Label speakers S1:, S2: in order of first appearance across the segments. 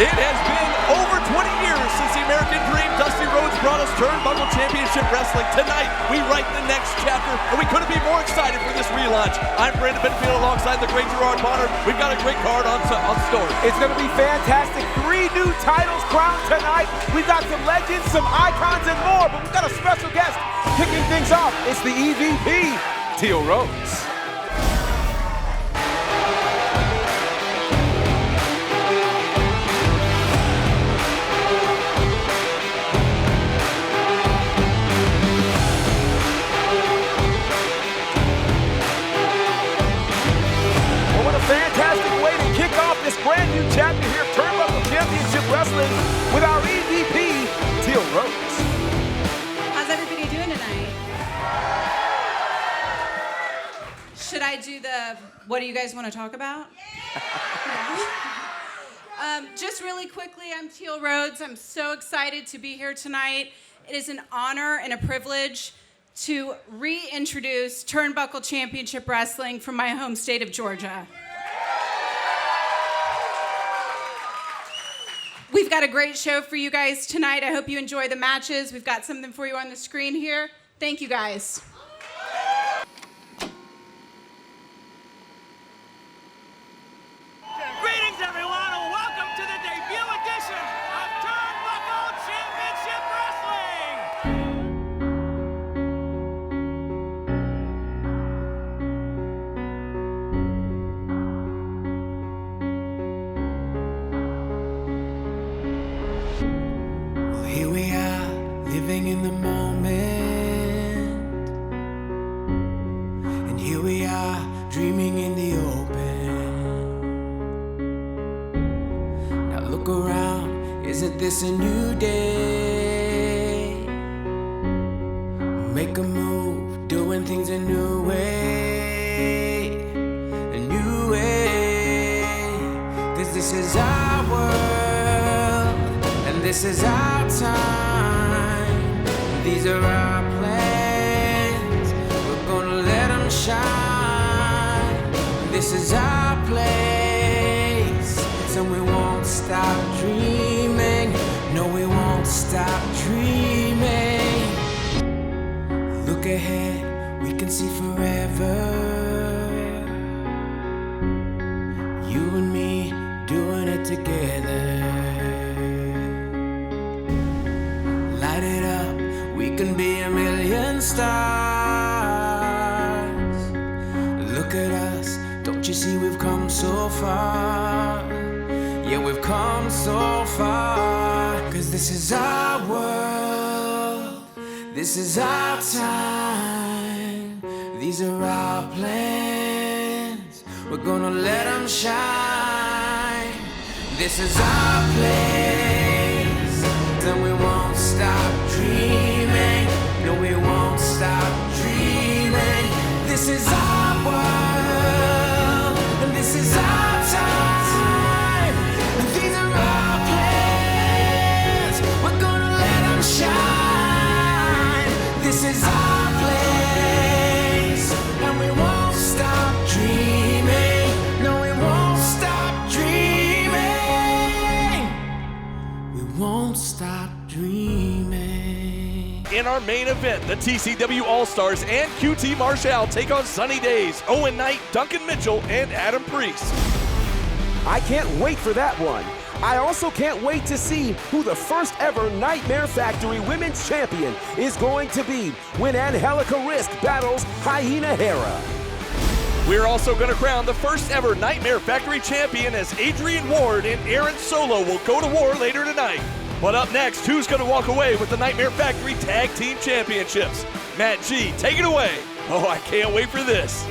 S1: It has been over 20 years since the American Dream, Dusty Rhodes, brought us Turnbuckle Championship Wrestling. Tonight, we write the next chapter, and we couldn't be more excited for this relaunch. I'm Brandon Benfield alongside the great Gerard Bonner. We've got a great card on story.
S2: It's going to be fantastic. 3 new titles crowned tonight. We've got some legends, some icons, and more, but we've got a special guest kicking things off. It's the EVP, Teil Rhodes. Fantastic way to kick off this brand new chapter here of Turnbuckle Championship Wrestling with our EVP, Teil Rhodes.
S3: How's everybody doing tonight? Should I do the, what do you guys want to talk about? Yeah. Just really quickly, I'm Teil Rhodes. I'm so excited to be here tonight. It is an honor and a privilege to reintroduce Turnbuckle Championship Wrestling from my home state of Georgia. We've got a great show for you guys tonight. I hope you enjoy the matches. We've got something for you on the screen here. Thank you, guys.
S4: Greetings, everyone, and welcome to the debut edition of Turnbuckle Championship Wrestling.
S5: Here we are, living in the moment. And here we are, dreaming in the open. Now look around, isn't this a new day? Make a move, doing things a new way. A new way. 'Cause this is our world, and this is our time. These are our plans. We're gonna let them shine. This is our place, so we won't stop dreaming. No, we won't stop dreaming. Look ahead, we can see forever. You and me doing it together. Light it up, we can be a million stars. Look at us, don't you see we've come so far? Yeah, we've come so far. 'Cause this is our world, this is our time. These are our plans, we're gonna let them shine. This is our place, and we won't stop dreaming. No, we won't stop dreaming. This is our world, and this is our time. And these are our plans, we're gonna let them shine. This is our place, and we won't stop dreaming. No, we won't stop dreaming. We won't stop dreaming.
S1: In our main event, the TCW All-Stars and QT Marshall take on Sunny Days, Owen Knight, Duncan Mitchell, and Adam Priest.
S2: I can't wait for that one. I also can't wait to see who the first ever Nightmare Factory Women's Champion is going to be when Angelica battles HYENA HERA.
S1: We're also going to crown the first ever Nightmare Factory Champion as Adrian Ward and Aaron Solo will go to war later tonight. But up next, who's going to walk away with the Nightmare Factory Tag Team Championships? Matt G, take it away. Oh, I can't wait for this.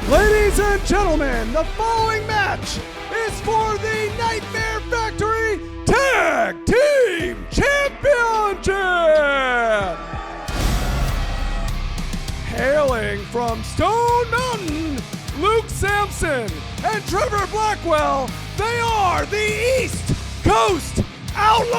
S6: Ladies and gentlemen, the following match is for the Nightmare Factory Tag Team Championship! Hailing from Stone Mountain, Luke Sampson and Trevor Blackwell, they are the East Coast Outlaws!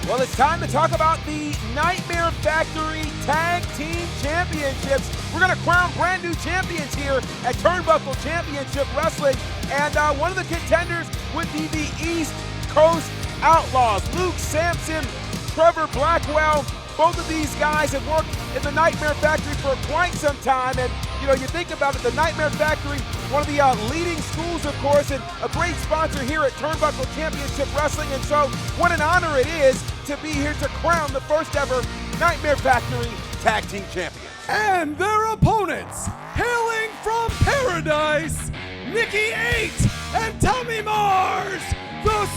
S2: Well, it's time to talk about the Nightmare Factory Tag Team Championships. We're going to crown brand new champions here at Turnbuckle Championship Wrestling. And one of the contenders would be the East Coast Outlaws. Luke Sampson, Trevor Blackwell. Both of these guys have worked in the Nightmare Factory for quite some time. And, you know, you think about it, the Nightmare Factory, one of the leading schools, of course, and a great sponsor here at Turnbuckle Championship Wrestling. And so, what an honor it is to be here to crown the first ever Nightmare Factory Tag Team Champions.
S6: And their opponents, hailing from Paradise, Nikki 8 and Tommy Mars, the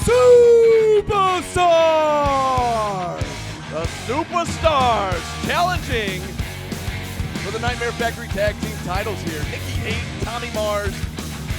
S6: SUPASTARZ!
S1: The SUPASTARZ challenging for the Nightmare Factory Tag Team titles here. Nikki 8, Tommy Mars.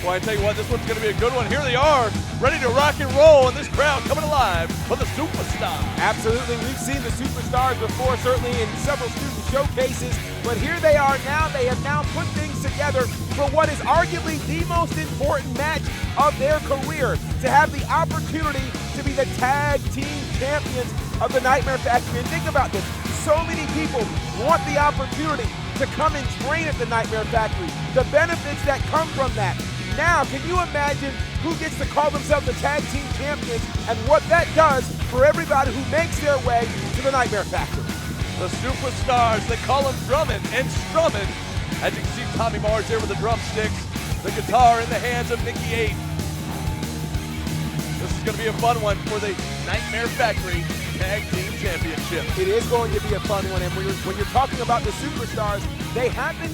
S1: Well, I tell you what, this one's going to be a good one. Here they are, ready to rock and roll, and this crowd coming alive for the SUPASTARZ.
S2: Absolutely, we've seen the SUPASTARZ before, certainly in several student showcases, but here they are now. They have now put things together for what is arguably the most important match of their career, to have the opportunity to be the tag team champions of the Nightmare Factory. And think about this, so many people want the opportunity to come and train at the Nightmare Factory, the benefits that come from that. Now, can you imagine who gets to call themselves the tag team champions and what that does for everybody who makes their way to the Nightmare Factory?
S1: The SUPASTARZ, they call them drumming and strumming. As you can see, Tommy Mars there with the drumsticks, the guitar in the hands of Nikki 8. This is going to be a fun one for the Nightmare Factory Tag Team Championship.
S2: It is going to be a fun one, and when you're talking about the SUPASTARZ, they happen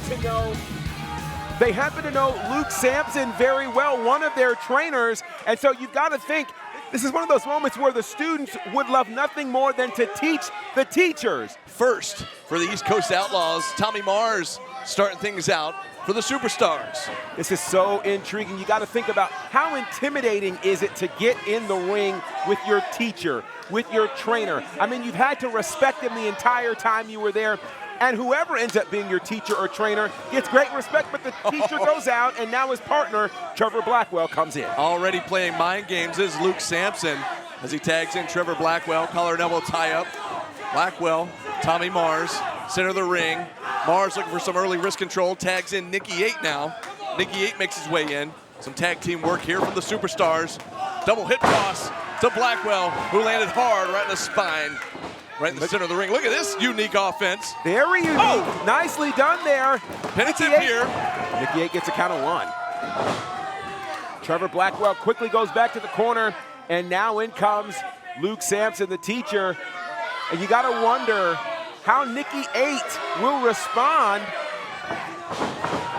S2: to know Luke Sampson very well, one of their trainers, and so you've got to think, this is one of those moments where the students would love nothing more than to teach the teachers.
S1: First, for the East Coast Outlaws, Tommy Mars starting things out for the SUPASTARZ.
S2: This is so intriguing. You got to think about how intimidating is it to get in the ring with your teacher, with your trainer. I mean, you've had to respect him the entire time you were there. And whoever ends up being your teacher or trainer gets great respect, but the teacher goes out, and now his partner, Trevor Blackwell, comes in.
S1: Already playing mind games is Luke Sampson as he tags in Trevor Blackwell, collar and elbow tie-up. Blackwell, Tommy Mars, center of the ring. Mars looking for some early wrist control, tags in Nikki 8 now. Nikki 8 makes his way in. Some tag team work here from the SUPASTARZ. Double hip toss to Blackwell, who landed hard right in the spine. Right in the center of the ring. Look at this unique offense.
S2: Very unique. Oh. Nicely done there.
S1: Penitent here.
S2: Nikki 8 gets a count of 1. Trevor Blackwell quickly goes back to the corner, and now in comes Luke Sampson, the teacher. And you got to wonder how Nikki 8 will respond.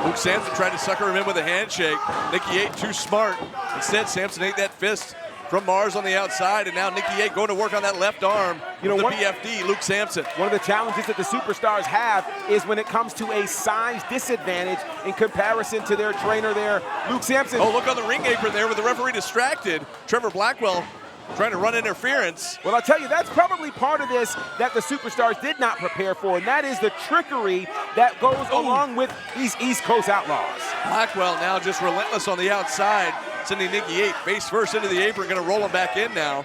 S1: Luke Sampson tried to sucker him in with a handshake. Nikki 8 too smart. Instead, Sampson ate that fist from Mars on the outside, and now Nikki 8 going to work on that left arm. You know, the BFD, Luke Sampson.
S2: One of the challenges that the SUPASTARZ have is when it comes to a size disadvantage in comparison to their trainer there, Luke Sampson.
S1: Oh, look on the ring apron there with the referee distracted. Trevor Blackwell trying to run interference.
S2: Well, I'll tell you, that's probably part of this that the SUPASTARZ did not prepare for, and that is the trickery that goes along with these East Coast Outlaws.
S1: Blackwell now just relentless on the outside, sending Nikki 8 face first into the apron, gonna roll him back in now.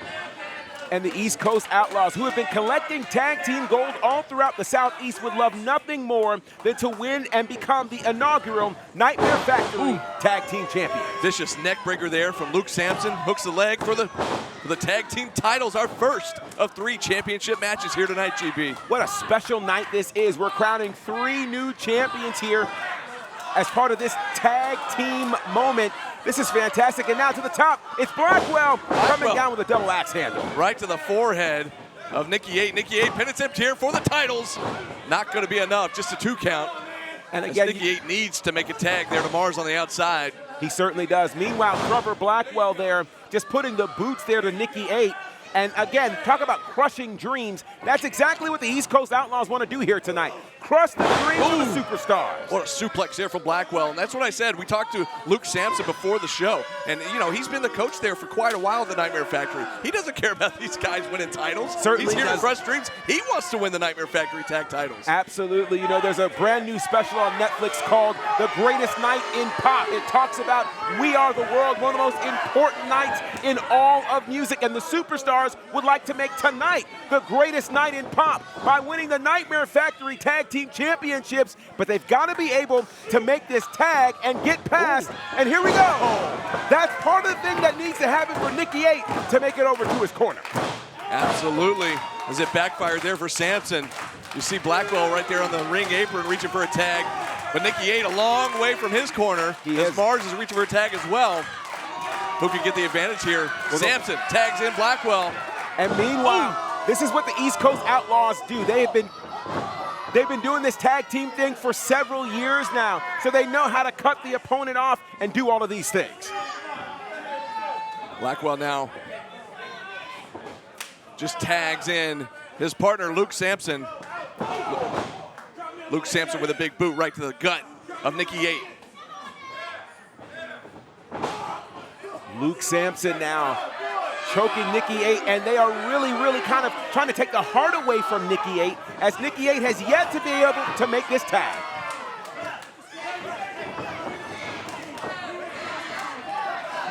S2: And the East Coast Outlaws, who have been collecting tag team gold all throughout the Southeast, would love nothing more than to win and become the inaugural Nightmare Factory Tag Team Champions.
S1: Vicious neck breaker there from Luke Sampson, hooks the leg for the tag team titles, our first of 3 championship matches here tonight, GB.
S2: What a special night this is. We're crowning 3 new champions here as part of this tag team moment. This is fantastic, and now to the top, it's Blackwell coming down with a double axe handle.
S1: Right to the forehead of Nikki 8. Nikki 8 penitent here for the titles. Not gonna be enough, just a 2 count. And again, Nikki 8 needs to make a tag there to Mars on the outside.
S2: He certainly does. Meanwhile, Trevor Blackwell there, just putting the boots there to Nikki 8. And again, talk about crushing dreams. That's exactly what the East Coast Outlaws want to do here tonight. Crush the dreams of the SUPASTARZ.
S1: What a suplex there from Blackwell. And that's what I said. We talked to Luke Sampson before the show. And, you know, he's been the coach there for quite a while at the Nightmare Factory. He doesn't care about these guys winning titles.
S2: Certainly
S1: he's here to crush dreams. He wants to win the Nightmare Factory tag titles.
S2: Absolutely. You know, there's a brand new special on Netflix called The Greatest Night in Pop. It talks about We Are the World, one of the most important nights in all of music. And the SUPASTARZ would like to make tonight the greatest night in pop by winning the Nightmare Factory Tag Team Team Championships, but they've got to be able to make this tag and get past. And here we go. That's part of the thing that needs to happen for Nikki 8 to make it over to his corner.
S1: Absolutely. As it backfired there for Sampson. You see Blackwell right there on the ring apron reaching for a tag. But Nikki 8 a long way from his corner. Mars is reaching for a tag as well. Who can get the advantage here? Sampson tags in Blackwell.
S2: And meanwhile, this is what the East Coast Outlaws do. They've been doing this tag team thing for several years now, so they know how to cut the opponent off and do all of these things.
S1: Blackwell now just tags in his partner, Luke Sampson. Luke Sampson with a big boot right to the gut of Nikki 8.
S2: Luke Sampson now choking Nikki 8, and they are really kind of trying to take the heart away from Nikki 8, as Nikki 8 has yet to be able to make this tag.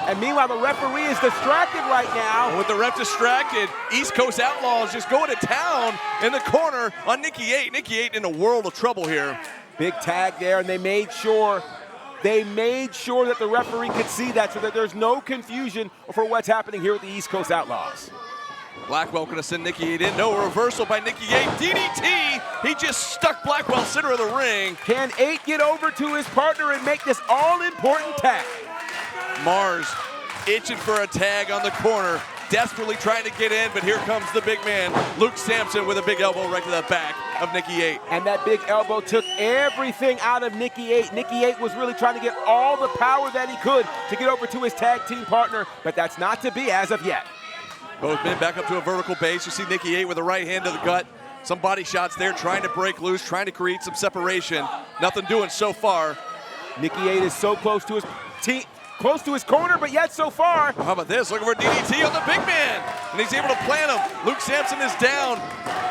S2: And meanwhile, the referee is distracted right now.
S1: And with the ref distracted, East Coast Outlaws just going to town in the corner on Nikki 8. Nikki 8 in a world of trouble here.
S2: Big tag there, and they made sure that the referee could see that so that there's no confusion for what's happening here with the East Coast Outlaws.
S1: Blackwell gonna send Nikki 8 in. No reversal by Nikki 8. DDT! He just stuck Blackwell center of the ring.
S2: Can 8 get over to his partner and make this all-important tag?
S1: Mars itching for a tag on the corner. Desperately trying to get in, but here comes the big man, Luke Sampson, with a big elbow right to the back of Nikki 8.
S2: And that big elbow took everything out of Nikki 8. Nikki 8 was really trying to get all the power that he could to get over to his tag team partner, but that's not to be as of yet.
S1: Both men back up to a vertical base. You see Nikki 8 with a right hand to the gut. Some body shots there, trying to break loose, trying to create some separation. Nothing doing so far.
S2: Nikki 8 is so close to his team. Close to his corner, but yet so far.
S1: How about this? Looking for DDT on the big man. And he's able to plant him. Luke Sampson is down.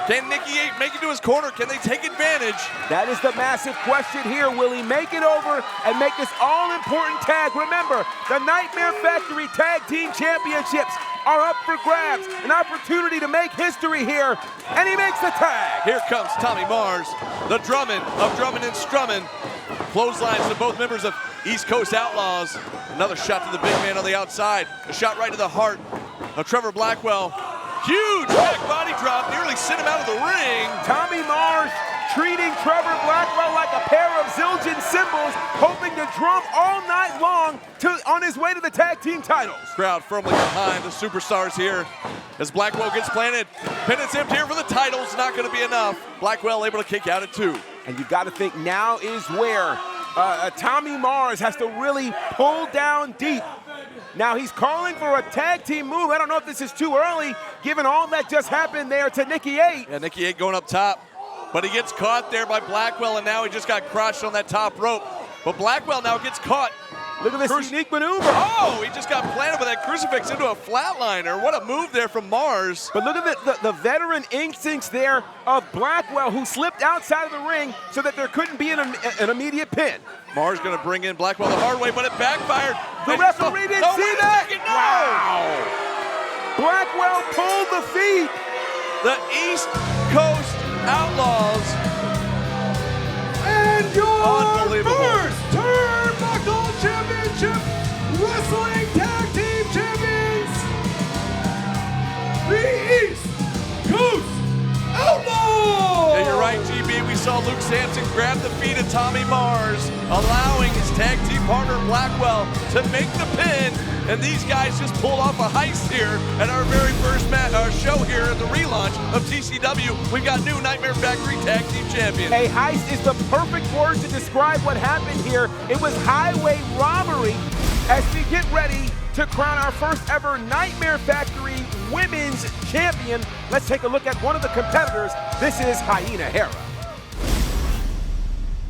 S1: Can Nikki 8 make it to his corner? Can they take advantage?
S2: That is the massive question here. Will he make it over and make this all-important tag? Remember, the Nightmare Factory Tag Team Championships are up for grabs. An opportunity to make history here. And he makes the tag.
S1: Here comes Tommy Mars, the Drummond of Drummond and Strummin'. Clotheslines to both members of East Coast Outlaws. Another shot to the big man on the outside. A shot right to the heart of Trevor Blackwell. Huge back body drop, nearly sent him out of the ring.
S2: Tommy Mars treating Trevor Blackwell like a pair of Zildjian cymbals, hoping to drum all night long on his way to the tag team titles.
S1: Crowd firmly behind the superstars here as Blackwell gets planted. Pennant's empty here for the titles, not going to be enough. Blackwell able to kick out at 2.
S2: And you've got to think now is where Tommy Mars has to really pull down deep. Now he's calling for a tag team move. I don't know if this is too early, given all that just happened there to Nikki 8.
S1: Yeah, Nikki 8 going up top. But he gets caught there by Blackwell, and now he just got crushed on that top rope. But Blackwell now gets caught.
S2: Look at this unique maneuver.
S1: Oh, he just got planted with that crucifix into a flatliner. What a move there from Mars.
S2: But look at the veteran instincts there of Blackwell, who slipped outside of the ring so that there couldn't be an immediate pin.
S1: Mars going to bring in Blackwell the hard way, but it backfired.
S2: The referee didn't see that.
S1: Wow.
S2: Blackwell pulled the feet.
S1: The East Coast Outlaws.
S6: And your first Turnbuckle Championship Wrestling Tag Team Champions, the East Coast Outlaws!
S1: Yeah, you're right, GB. We saw Luke Sampson grab the feet of Tommy Mars, allowing his tag team partner Blackwell to make the pin. And these guys just pulled off a heist here at our very first show here at the relaunch of TCW. We've got new Nightmare Factory Tag Team Champions.
S2: A heist is the perfect word to describe what happened here. It was highway robbery as we get ready to crown our first ever Nightmare Factory Women's Champion. Let's take a look at one of the competitors. This is HYENA HERA.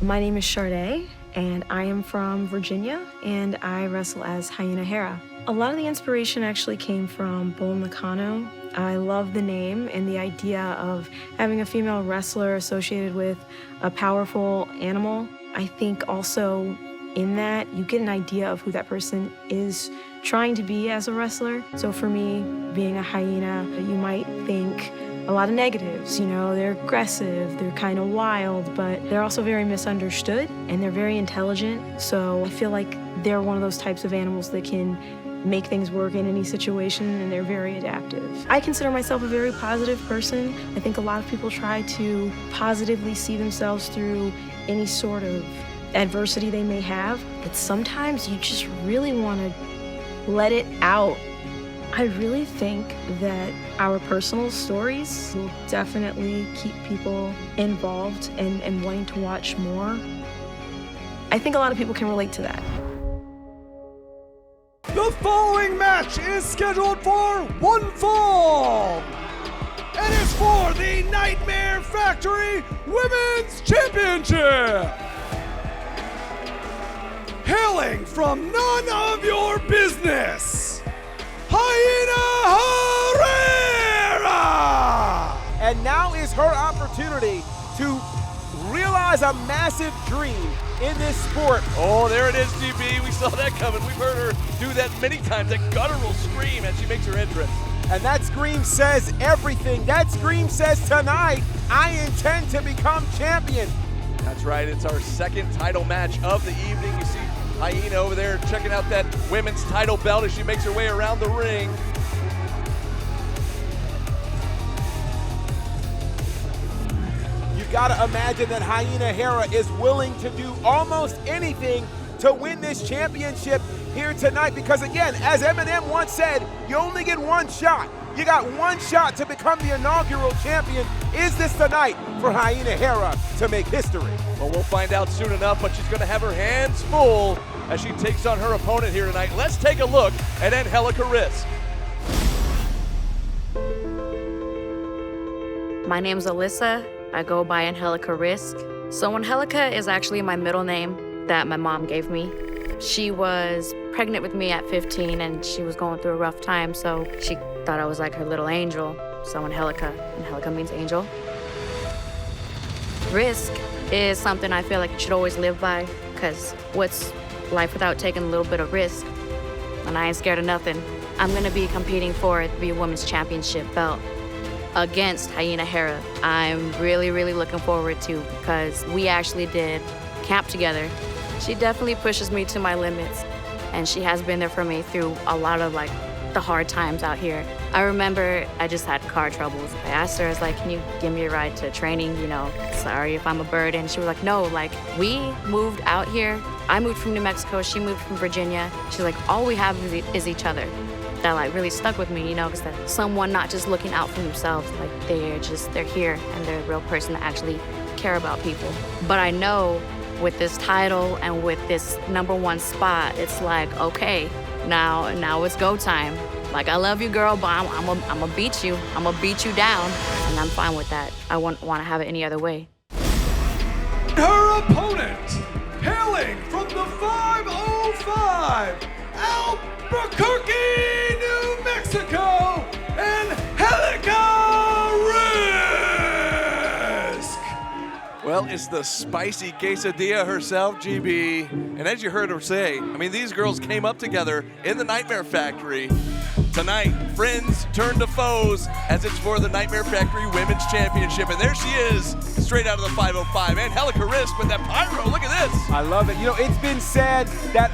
S7: My name is Sade, and I am from Virginia, and I wrestle as HYENA HERA. A lot of the inspiration actually came from Bull Nakano. I love the name and the idea of having a female wrestler associated with a powerful animal. I think also in that you get an idea of who that person is trying to be as a wrestler. So for me, being a hyena, you might think a lot of negatives. You know, they're aggressive, they're kind of wild, but they're also very misunderstood and they're very intelligent. So I feel like they're one of those types of animals that can make things work in any situation, and they're very adaptive. I consider myself a very positive person. I think a lot of people try to positively see themselves through any sort of adversity they may have, but sometimes you just really want to let it out. I really think that our personal stories will definitely keep people involved and wanting to watch more. I think a lot of people can relate to that.
S6: The following match is scheduled for one fall and is for the Nightmare Factory Women's Championship. Hailing from none of your business, HYENA HERA!
S2: And now is her opportunity to realize a massive dream in this sport.
S1: Oh, there it is, DB. We saw that coming. We've heard her do that many times, that guttural scream as she makes her entrance.
S2: And that scream says everything. That scream says tonight, I intend to become champion.
S1: That's right, it's our second title match of the evening. You see HYENA over there checking out that women's title belt as she makes her way around the ring.
S2: You gotta imagine that HYENA HERA is willing to do almost anything to win this championship here tonight, because again, as Eminem once said, you only get one shot. You got one shot to become the inaugural champion. Is this the night for HYENA HERA to make history?
S1: Well, we'll find out soon enough, but she's gonna have her hands full as she takes on her opponent here tonight. Let's take a look at ANGELICA Risk.
S8: My name's Alyssa. I go by ANGELICA Risk. So ANGELICA is actually my middle name that my mom gave me. She was pregnant with me at 15 and she was going through a rough time, so she thought I was like her little angel. So ANGELICA means angel. Risk is something I feel like you should always live by, because what's life without taking a little bit of risk? And I ain't scared of nothing. I'm gonna be competing for the Women's Championship belt against HYENA HERA. I'm really, really looking forward to, because we actually did camp together. She definitely pushes me to my limits, and she has been there for me through a lot of like the hard times out here. I remember I just had car troubles. I asked her, I was like, can you give me a ride to training? You know, sorry if I'm a burden. She was like, no, like we moved out here. I moved from New Mexico, she moved from Virginia. She's like, all we have is each other. That like really stuck with me, you know, because they're someone not just looking out for themselves, like they're here and they're a real person that actually care about people. But I know with this title and with this #1 spot, it's like, okay, now it's go time. Like, I love you, girl, but I'm gonna beat you. I'm gonna beat you down, and I'm fine with that. I wouldn't want to have it any other way.
S6: Her opponent, hailing from the 505, Albuquerque, New Mexico, ANGELICA Risk.
S1: Well, it's the spicy quesadilla herself, GB. And as you heard her say, I mean, these girls came up together in the Nightmare Factory. Tonight, friends turn to foes as it's for the Nightmare Factory Women's Championship. And there she is, straight out of the 505. ANGELICA Risk with that pyro, look at this.
S2: I love it. You know, it's been said that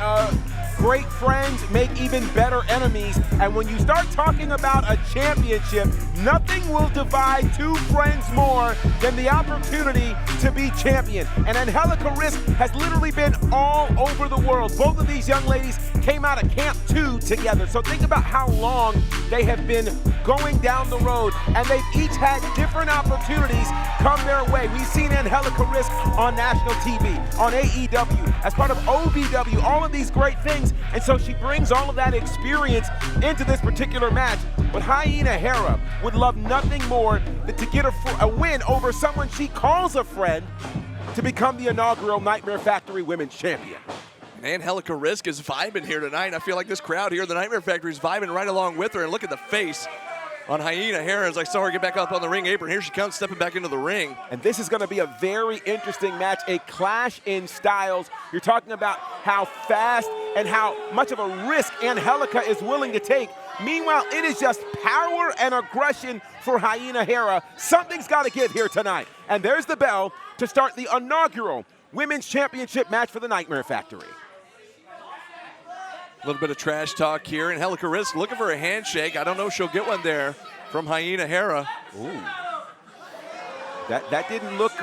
S2: great friends make even better enemies, and when you start talking about a championship, nothing will divide two friends more than the opportunity to be champion. And ANGELICA Risk has literally been all over the world. Both of these young ladies came out of Camp 2 together, so think about how long they have been going down the road, and they've each had different opportunities come their way. We've seen ANGELICA Risk on national TV, on AEW, as part of OVW, all of these great things. And so she brings all of that experience into this particular match. But HYENA HERA would love nothing more than to get a win over someone she calls a friend to become the inaugural Nightmare Factory Women's Champion.
S1: ANGELICA Risk is vibing here tonight. I feel like this crowd here, the Nightmare Factory, is vibing right along with her. And look at the face on HYENA HERA as I saw her get back up on the ring apron. Here she comes, stepping back into the ring.
S2: And this is going to be a very interesting match, a clash in styles. You're talking about how fast and how much of a risk Angelica is willing to take. Meanwhile, it is just power and aggression for HYENA HERA. Something's got to give here tonight. And there's the bell to start the inaugural Women's Championship match for the Nightmare Factory.
S1: A little bit of trash talk here. Angelica Risk looking for a handshake. I don't know if she'll get one there from HYENA HERA.
S2: Ooh. That didn't look,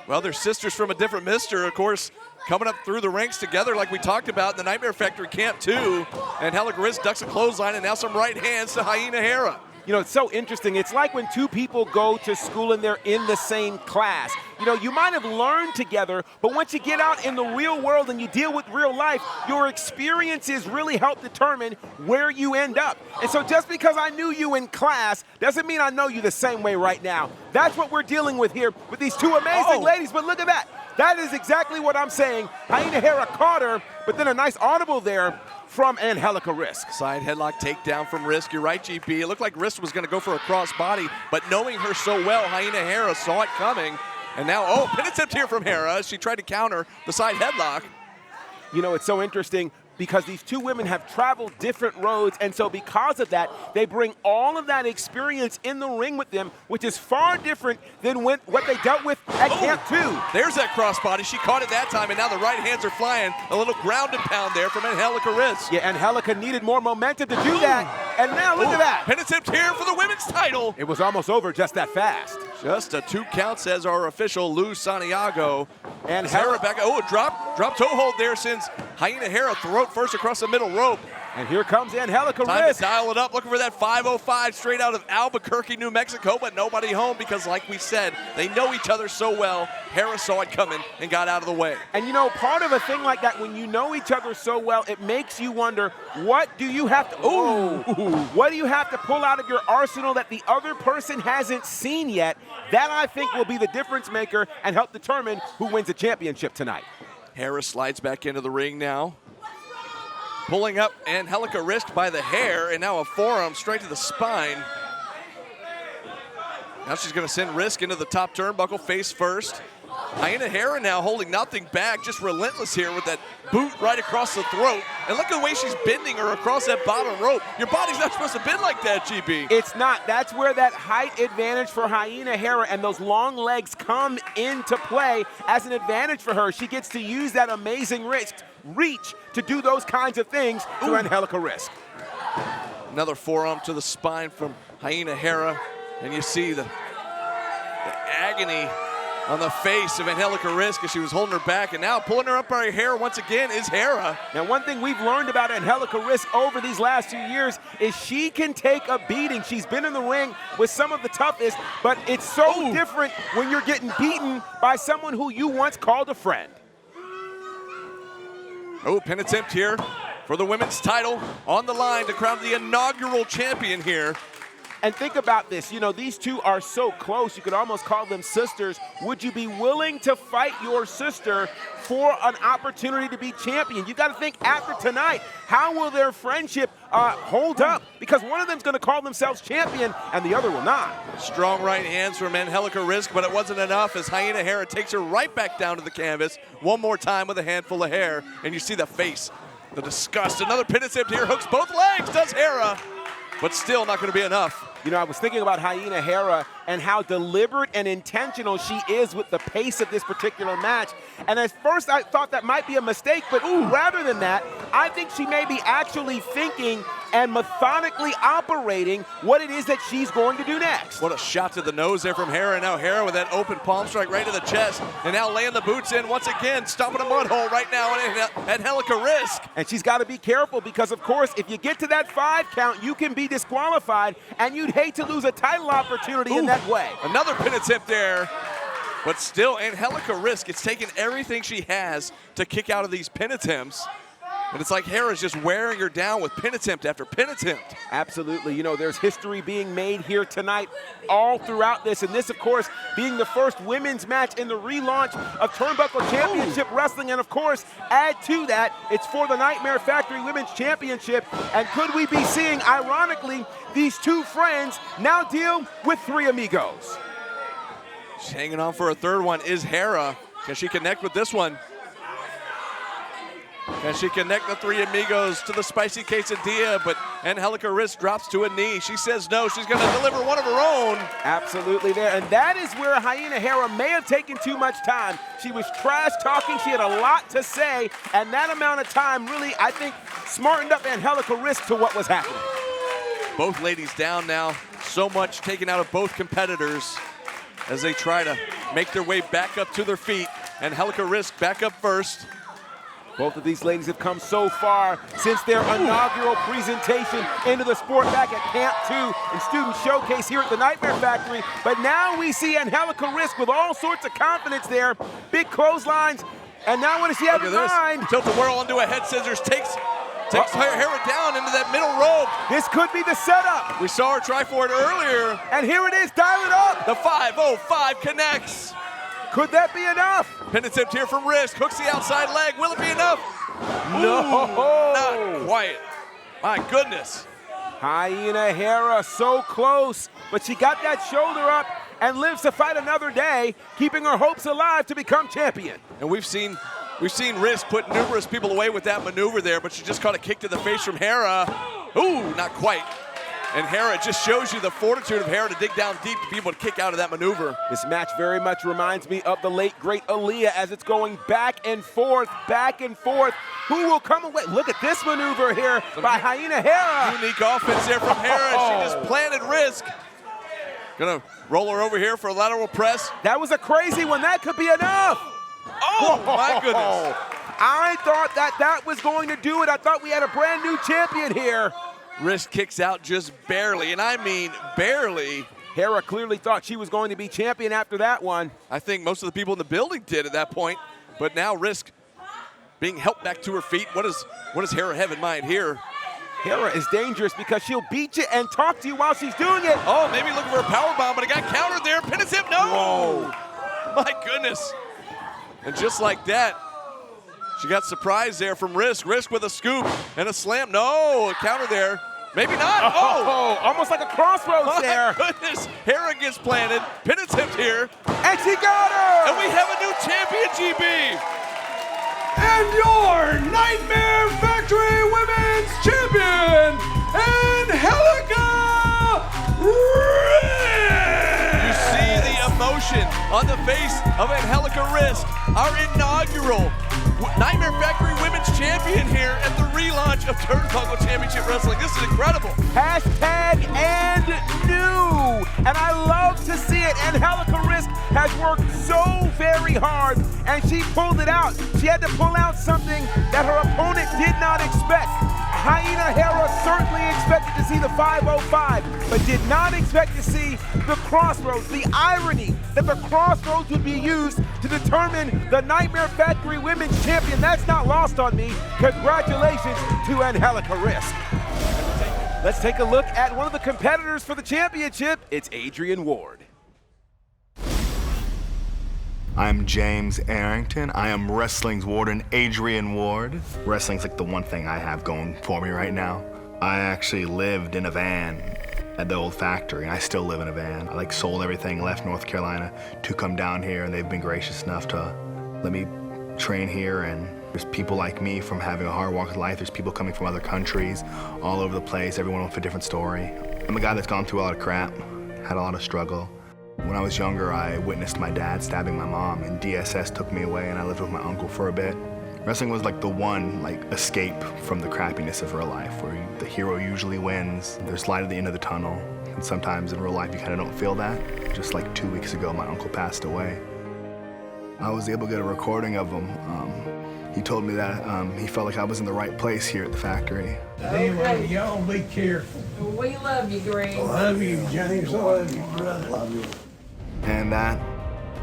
S1: Well, they're sisters from a different mister, of course, coming up through the ranks together like we talked about in the Nightmare Factory Camp 2. And Angelica Risk ducks a clothesline, and now some right hands to HYENA HERA.
S2: You know, it's so interesting. It's like when two people go to school and they're in the same class. You know, you might have learned together, but once you get out in the real world and you deal with real life, your experiences really help determine where you end up. And so just because I knew you in class doesn't mean I know you the same way right now. That's what we're dealing with here with these two amazing ladies, but look at that. That is exactly what I'm saying. HYENA HERA caught her, but then a nice audible there from Angelica Risk.
S1: Side headlock takedown from Risk. You're right, GP. It looked like Risk was going to go for a crossbody, but knowing her so well, HYENA HERA saw it coming. And now, pin attempt here from HERA. She tried to counter the side headlock.
S2: You know, it's so interesting because these two women have traveled different roads, and so because of that, they bring all of that experience in the ring with them, which is far different than what they dealt with at Camp 2.
S1: There's that crossbody. She caught it that time, and now the right hands are flying. A little ground and pound there from Angelica Risk.
S2: Yeah, Angelica needed more momentum to do that, and now look at that.
S1: Pin attempt here for the women's title.
S2: It was almost over just that fast.
S1: Just a 2 count, says our official Lou Santiago.
S2: And
S1: HERA back. Drop toe hold there, sends HYENA HERA throat first across the middle rope.
S2: And here comes Angelica
S1: Time
S2: Risk.
S1: to dial it up, looking for that 505 straight out of Albuquerque, New Mexico, but nobody home because, like we said, they know each other so well. HERA saw it coming and got out of the way.
S2: And you know, part of a thing like that, when you know each other so well, it makes you wonder, what do you have to, what do you have to pull out of your arsenal that the other person hasn't seen yet? That, I think, will be the difference maker and help determine who wins the championship tonight.
S1: HERA slides back into the ring now. Pulling up Angelica Risk by the hair, and now a forearm straight to the spine. Now she's going to send Risk into the top turnbuckle face first. HYENA HERA now holding nothing back, just relentless here with that boot right across the throat. And look at the way she's bending her across that bottom rope. Your body's not supposed to bend like that, GB.
S2: It's not. That's where that height advantage for HYENA HERA and those long legs come into play as an advantage for her. She gets to use that amazing reach to do those kinds of things to Angelica Risk.
S1: Another forearm to the spine from HYENA HERA, and you see the agony on the face of Angelica Risk as she was holding her back, and now pulling her up by her hair once again is HERA.
S2: Now, one thing we've learned about Angelica Risk over these last 2 years is she can take a beating. She's been in the ring with some of the toughest, but it's so different when you're getting beaten by someone who you once called a friend.
S1: Pin attempt here for the women's title on the line to crown the inaugural champion here.
S2: And think about this, you know, these two are so close, you could almost call them sisters. Would you be willing to fight your sister for an opportunity to be champion? You got to think after tonight, how will their friendship hold up? Because one of them's going to call themselves champion and the other will not.
S1: Strong right hands from Angelica Risk, but it wasn't enough as HYENA HERA takes her right back down to the canvas one more time with a handful of hair. And you see the face, the disgust. Another pin attempt here, hooks both legs, does HERA, but still not going to be enough.
S2: You know, I was thinking about HYENA HERA and how deliberate and intentional she is with the pace of this particular match. And at first I thought that might be a mistake, but rather than that, I think she may be actually thinking and methodically operating what it is that she's going to do next.
S1: What a shot to the nose there from HERA. Now HERA with that open palm strike right to the chest. And now laying the boots in once again, stomping a mud hole right now at Angelica Risk.
S2: And she's got to be careful because, of course, if you get to that 5 count, you can be disqualified, and you'd hate to lose a title opportunity in that way.
S1: Another pin attempt there. But still, Angelica Risk, it's taken everything she has to kick out of these pin attempts. And it's like HERA's just wearing her down with pin attempt after pin attempt.
S2: Absolutely. You know, there's history being made here tonight all throughout this. And this, of course, being the first women's match in the relaunch of Turnbuckle Championship Wrestling. And, of course, add to that, it's for the Nightmare Factory Women's Championship. And could we be seeing, ironically, these two friends now deal with three amigos?
S1: She's hanging on for a third one is HERA. Can she connect with this one? Can she connect the three amigos to the spicy quesadilla? But Angelica Risk drops to a knee. She says no, she's gonna deliver one of her own.
S2: Absolutely there, and that is where HYENA HERA may have taken too much time. She was trash talking, she had a lot to say, and that amount of time really, I think, smartened up Angelica Risk to what was happening.
S1: Both ladies down now, so much taken out of both competitors as they try to make their way back up to their feet. Angelica Risk back up first.
S2: Both of these ladies have come so far since their inaugural presentation into the sport back at Camp 2 and Student Showcase here at the Nightmare Factory. But now we see Angelica Risk with all sorts of confidence there. Big clotheslines. And now what does she have in mind?
S1: Tilt-a-whirl onto a head scissors, takes HERA down into that middle rope.
S2: This could be the setup.
S1: We saw her try for it earlier.
S2: And here it is, dial it up.
S1: The 505 connects.
S2: Could that be enough?
S1: Pin attempt here from Risk, hooks the outside leg. Will it be enough?
S2: No.
S1: Ooh, not quite. My goodness.
S2: HYENA HERA so close, but she got that shoulder up and lives to fight another day, keeping her hopes alive to become champion.
S1: And we've seen Risk put numerous people away with that maneuver there, but she just caught a kick to the face from HERA. Ooh, not quite. And HERA just shows you the fortitude of HERA to dig down deep to be able to kick out of that maneuver.
S2: This match very much reminds me of the late, great Aaliyah as it's going back and forth, back and forth. Who will come away? Look at this maneuver here by HYENA HERA.
S1: Unique offense there from HERA. She just planted Risk. Gonna roll her over here for a lateral press.
S2: That was a crazy one. That could be enough.
S1: Oh, my goodness.
S2: I thought that was going to do it. I thought we had a brand new champion here.
S1: Risk kicks out just barely, and I mean barely.
S2: HERA clearly thought she was going to be champion after that one.
S1: I think most of the people in the building did at that point, but now Risk being helped back to her feet. What does HERA have in mind here?
S2: HERA is dangerous because she'll beat you and talk to you while she's doing it.
S1: Oh, maybe looking for a powerbomb, but it got countered there. Pin attempt, no! Whoa. My goodness. And just like that, she got surprised there from Risk. Risk with a scoop and a slam. No, a counter there. Maybe not.
S2: Oh, almost like a crossroads there.
S1: My goodness. HERA gets planted. Pin attempt here.
S2: And she got her.
S1: And we have a new champion, GB.
S6: And your Nightmare Factory Women's Champion, Angelica Risk.
S1: You see the emotion on the face of Angelica Risk, our inaugural Nightmare Factory Women's Champion here at the relaunch of Turnbuckle Championship Wrestling. This is incredible.
S2: Hashtag and new. And I love to see it. Angelica Risk has worked so very hard, and she pulled it out. She had to pull out something that her opponent did not expect. HYENA HERA certainly expected to see the 505, but did not expect to see the crossroads. The irony that the crossroads would be used to determine the Nightmare Factory Women's Champion, that's not lost on me. Congratulations to Angelica Risk. Let's take a look at one of the competitors for the championship. It's Adrian Ward.
S9: I'm James Arrington. I am wrestling's warden, Adrian Ward. Wrestling's like the one thing I have going for me right now. I actually lived in a van at the old factory, and I still live in a van. I sold everything, left North Carolina to come down here, and they've been gracious enough to let me train here. And there's people like me from having a hard walk of life. There's people coming from other countries, all over the place, everyone with a different story. I'm a guy that's gone through a lot of crap, had a lot of struggle. When I was younger, I witnessed my dad stabbing my mom, and DSS took me away, and I lived with my uncle for a bit. Wrestling was the one escape from the crappiness of real life, where the hero usually wins. There's light at the end of the tunnel, and sometimes in real life you kind of don't feel that. Just 2 weeks ago, my uncle passed away. I was able to get a recording of him. He told me that he felt like I was in the right place here at the factory.
S10: Anyway, y'all be careful.
S11: We love you, Greg.
S10: I love you, James. I love you, brother. Love you.
S9: And that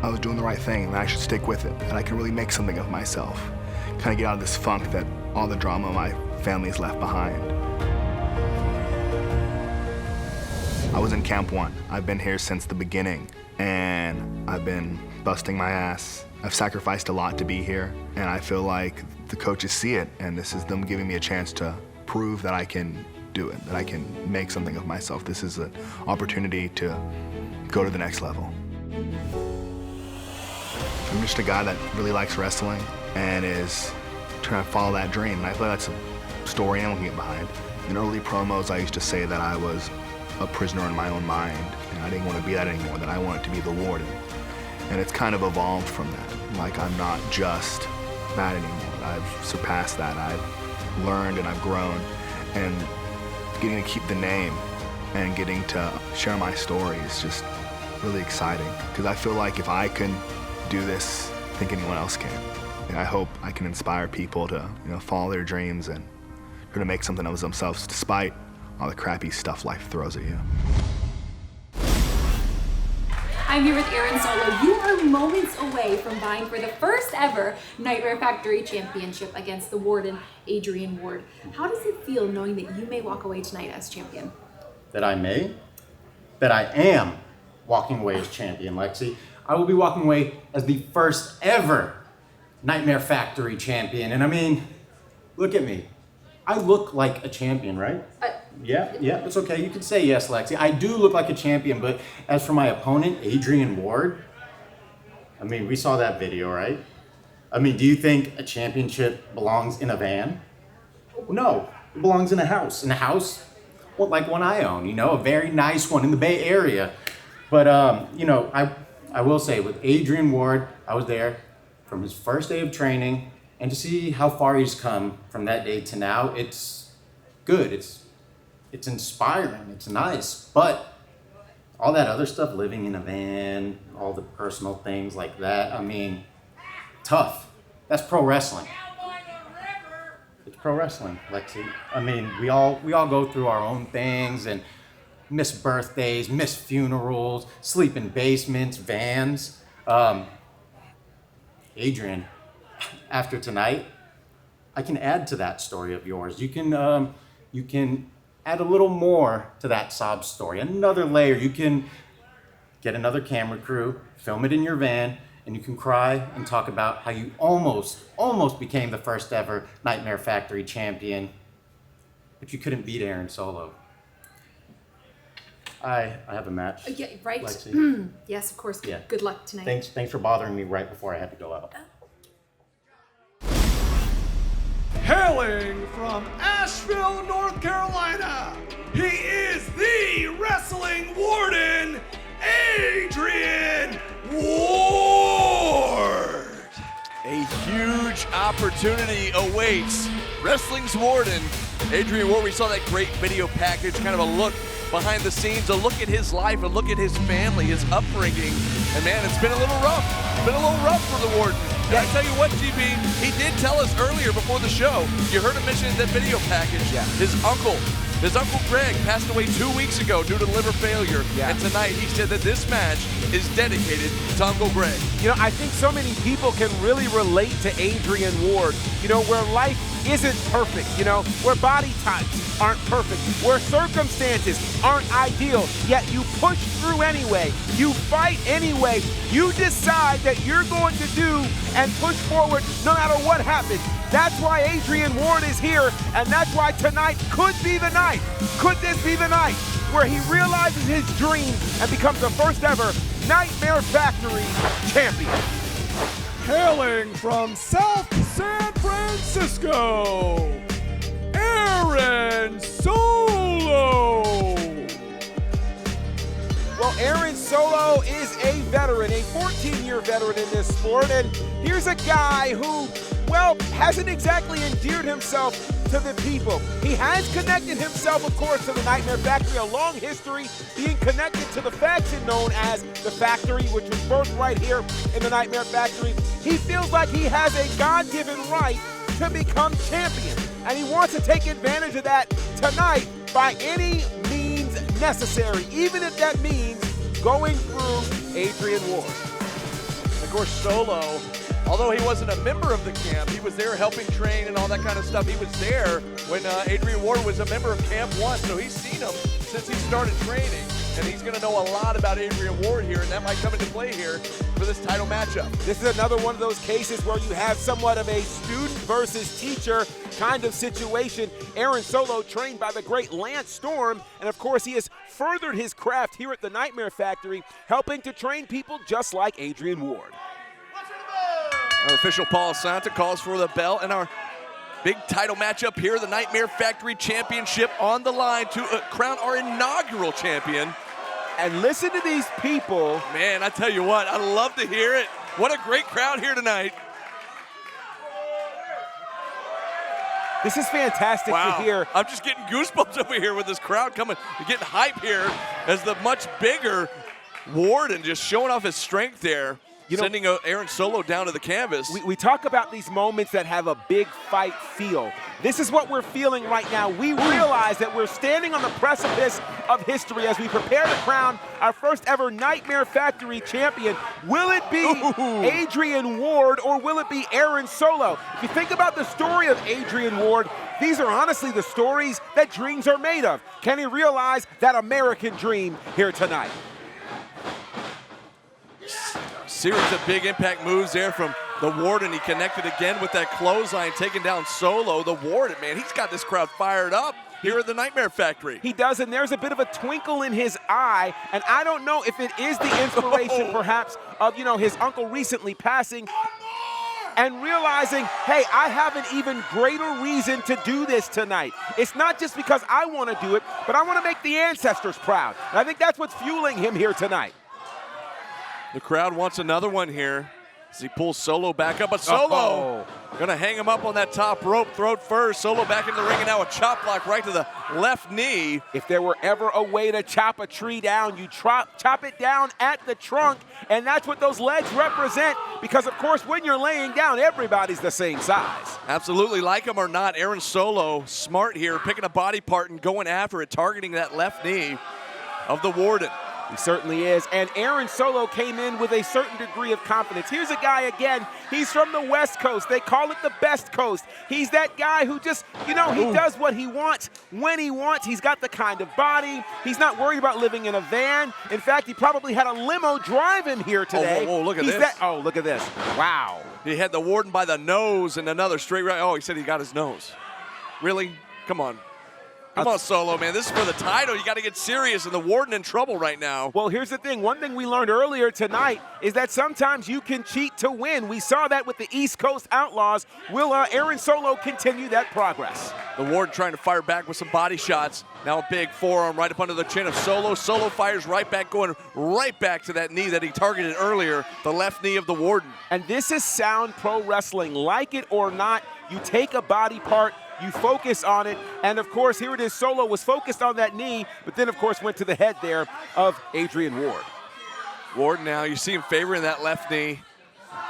S9: I was doing the right thing, and I should stick with it, and I can really make something of myself. Kind of get out of this funk that all the drama my family's left behind. I was in Camp 1. I've been here since the beginning, and I've been busting my ass. I've sacrificed a lot to be here, and I feel like the coaches see it, and this is them giving me a chance to prove that I can do it, that I can make something of myself. This is an opportunity to go to the next level. I'm just a guy that really likes wrestling and is trying to follow that dream, and I feel like that's a story I'm looking behind. In early promos, I used to say that I was a prisoner in my own mind, and I didn't want to be that anymore, that I wanted to be the Warden. And it's kind of evolved from that. Like, I'm not just that anymore. I've surpassed that. I've learned and I've grown, and getting to keep the name and getting to share my story is just really exciting, because I feel like if I can do this, I think anyone else can. And I hope I can inspire people to, follow their dreams and try to make something of themselves despite all the crappy stuff life throws at you.
S11: I'm here with Aaron Solo. You are moments away from vying for the first ever Nightmare Factory Championship against the Warden, ADRIAN Ward. How does it feel knowing that you may walk away tonight as champion?
S12: That I may? That I am walking away as champion, Lexi. I will be walking away as the first ever Nightmare Factory champion. And I mean, look at me. I look like a champion, right? Yeah, it's okay. You can say yes, Lexi. I do look like a champion, but as for my opponent, ADRIAN Ward, I mean, we saw that video, right? I mean, do you think a championship belongs in a van? No, it belongs in a house. In a house, well, like one I own, a very nice one in the Bay Area. But, I will say with ADRIAN Ward, I was there from his first day of training, and to see how far he's come from that day to now, it's good. It's inspiring. It's nice. But all that other stuff, living in a van, all the personal things like that, I mean, tough. That's pro wrestling. It's pro wrestling, Lexi. I mean, we all go through our own things and miss birthdays, miss funerals, sleep in basements, vans. ADRIAN, after tonight, I can add to that story of yours. You can add a little more to that sob story, another layer. You can get another camera crew, film it in your van, and you can cry and talk about how you almost became the first ever Nightmare Factory champion, but you couldn't beat Aaron Solo. I have a match.
S11: Yeah, right. Yes, of course.
S12: Yeah.
S11: Good luck tonight.
S12: Thanks for bothering me right before I had to go out.
S6: Hailing from Asheville, North Carolina, he is the Wrestling Warden, ADRIAN Ward.
S1: A huge opportunity awaits Wrestling's Warden, ADRIAN Ward. We saw that great video package, kind of a look behind the scenes, a look at his life, a look at his family, his upbringing. And man, it's been a little rough. It's been a little rough for the Warden. And I tell you what, GB, he did tell us earlier before the show, you heard him mention in that video package, his uncle Greg passed away 2 weeks ago due to liver failure. And tonight he said that this match is dedicated to Uncle Greg.
S2: I think so many people can really relate to ADRIAN Ward, where life isn't perfect, where body types aren't perfect, where circumstances aren't ideal, yet you push through anyway, you fight anyway, you decide that you're going to do and push forward no matter what happens. That's why ADRIAN Ward is here, and that's why tonight could be the night. Could this be the night where he realizes his dream and becomes the first ever Nightmare Factory champion?
S6: Hailing from South San Francisco, Aaron Solo.
S2: Well, Aaron Solo is a veteran, a 14-year veteran in this sport, and here's a guy who, hasn't exactly endeared himself to the people. He has connected himself, of course, to the Nightmare Factory, a long history being connected to the faction known as the Factory, which was birthed right here in the Nightmare Factory. He feels like he has a God-given right to become champion, and he wants to take advantage of that tonight by any means necessary, even if that means going through ADRIAN Ward.
S6: Of course, Solo
S1: Although he wasn't a member of the camp, he was there helping train and all that kind of stuff. He was there when Adrian Ward was a member of Camp 1, so he's seen him since he started training. And he's going to know a lot about Adrian Ward here, and that might come into play here for this title matchup.
S2: This is another one of those cases where you have somewhat of a student versus teacher kind of situation. Aaron Solo, trained by the great Lance Storm, and of course he has furthered his craft here at the Nightmare Factory, helping to train people just like Adrian Ward.
S1: Our official Paul Santa calls for the bell, and our big title matchup here, the Nightmare Factory Championship on the line to crown our inaugural champion.
S2: And listen to these people.
S1: Man, I tell you what, I love to hear it. What a great crowd here tonight.
S2: This is fantastic to hear.
S1: I'm just getting goosebumps over here with this crowd coming, getting hype here as the much bigger Warden just showing off his strength there. Sending Aaron Solo down to the canvas.
S2: We talk about these moments that have a big fight feel. This is what we're feeling right now. We realize that we're standing on the precipice of history as we prepare to crown our first ever Nightmare Factory champion. Will it be Adrian Ward or will it be Aaron Solo? If you think about the story of Adrian Ward, these are honestly the stories that dreams are made of. Can he realize that American dream here tonight?
S1: Series of big impact moves there from the Warden. He connected again with that clothesline, taking down Solo. The Warden, man, he's got this crowd fired up here at the Nightmare Factory.
S2: He does, and there's a bit of a twinkle in his eye, and I don't know if it is the inspiration perhaps of, his uncle recently passing and realizing, hey, I have an even greater reason to do this tonight. It's not just because I want to do it, but I want to make the ancestors proud. And I think that's what's fueling him here tonight.
S1: The crowd wants another one here as he pulls Solo back up, but Solo gonna hang him up on that top rope, throat first. Solo back into the ring, and now a chop block right to the left knee.
S2: If there were ever a way to chop a tree down, you chop it down at the trunk, and that's what those legs represent, because of course when you're laying down, everybody's the same size.
S1: Absolutely, like him or not, Aaron Solo, smart here, picking a body part and going after it, targeting that left knee of the Warden.
S2: He certainly is, and Aaron Solo came in with a certain degree of confidence. Here's a guy, again, he's from the West Coast. They call it the best coast. He's that guy who just, he does what he wants when he wants. He's got the kind of body. He's not worried about living in a van. In fact, he probably had a limo drive him here today.
S1: Look at this.
S2: Look at this. Wow.
S1: He had the Warden by the nose and another straight right. Oh, he said he got his nose. Really? Come on. Come on, Solo, man. This is for the title. You got to get serious, and the Warden in trouble right now.
S2: Well, here's the thing. One thing we learned earlier tonight is that sometimes you can cheat to win. We saw that with the East Coast Outlaws. Will Aaron Solo continue that progress?
S1: The Warden trying to fire back with some body shots. Now a big forearm right up under the chin of Solo. Solo fires right back, going right back to that knee that he targeted earlier, the left knee of the Warden.
S2: And this is sound pro wrestling. Like it or not, you take a body part, you focus on it, and of course, here it is. Solo was focused on that knee, but then, of course, went to the head there of Adrian Ward.
S1: Ward now, you see him favoring that left knee.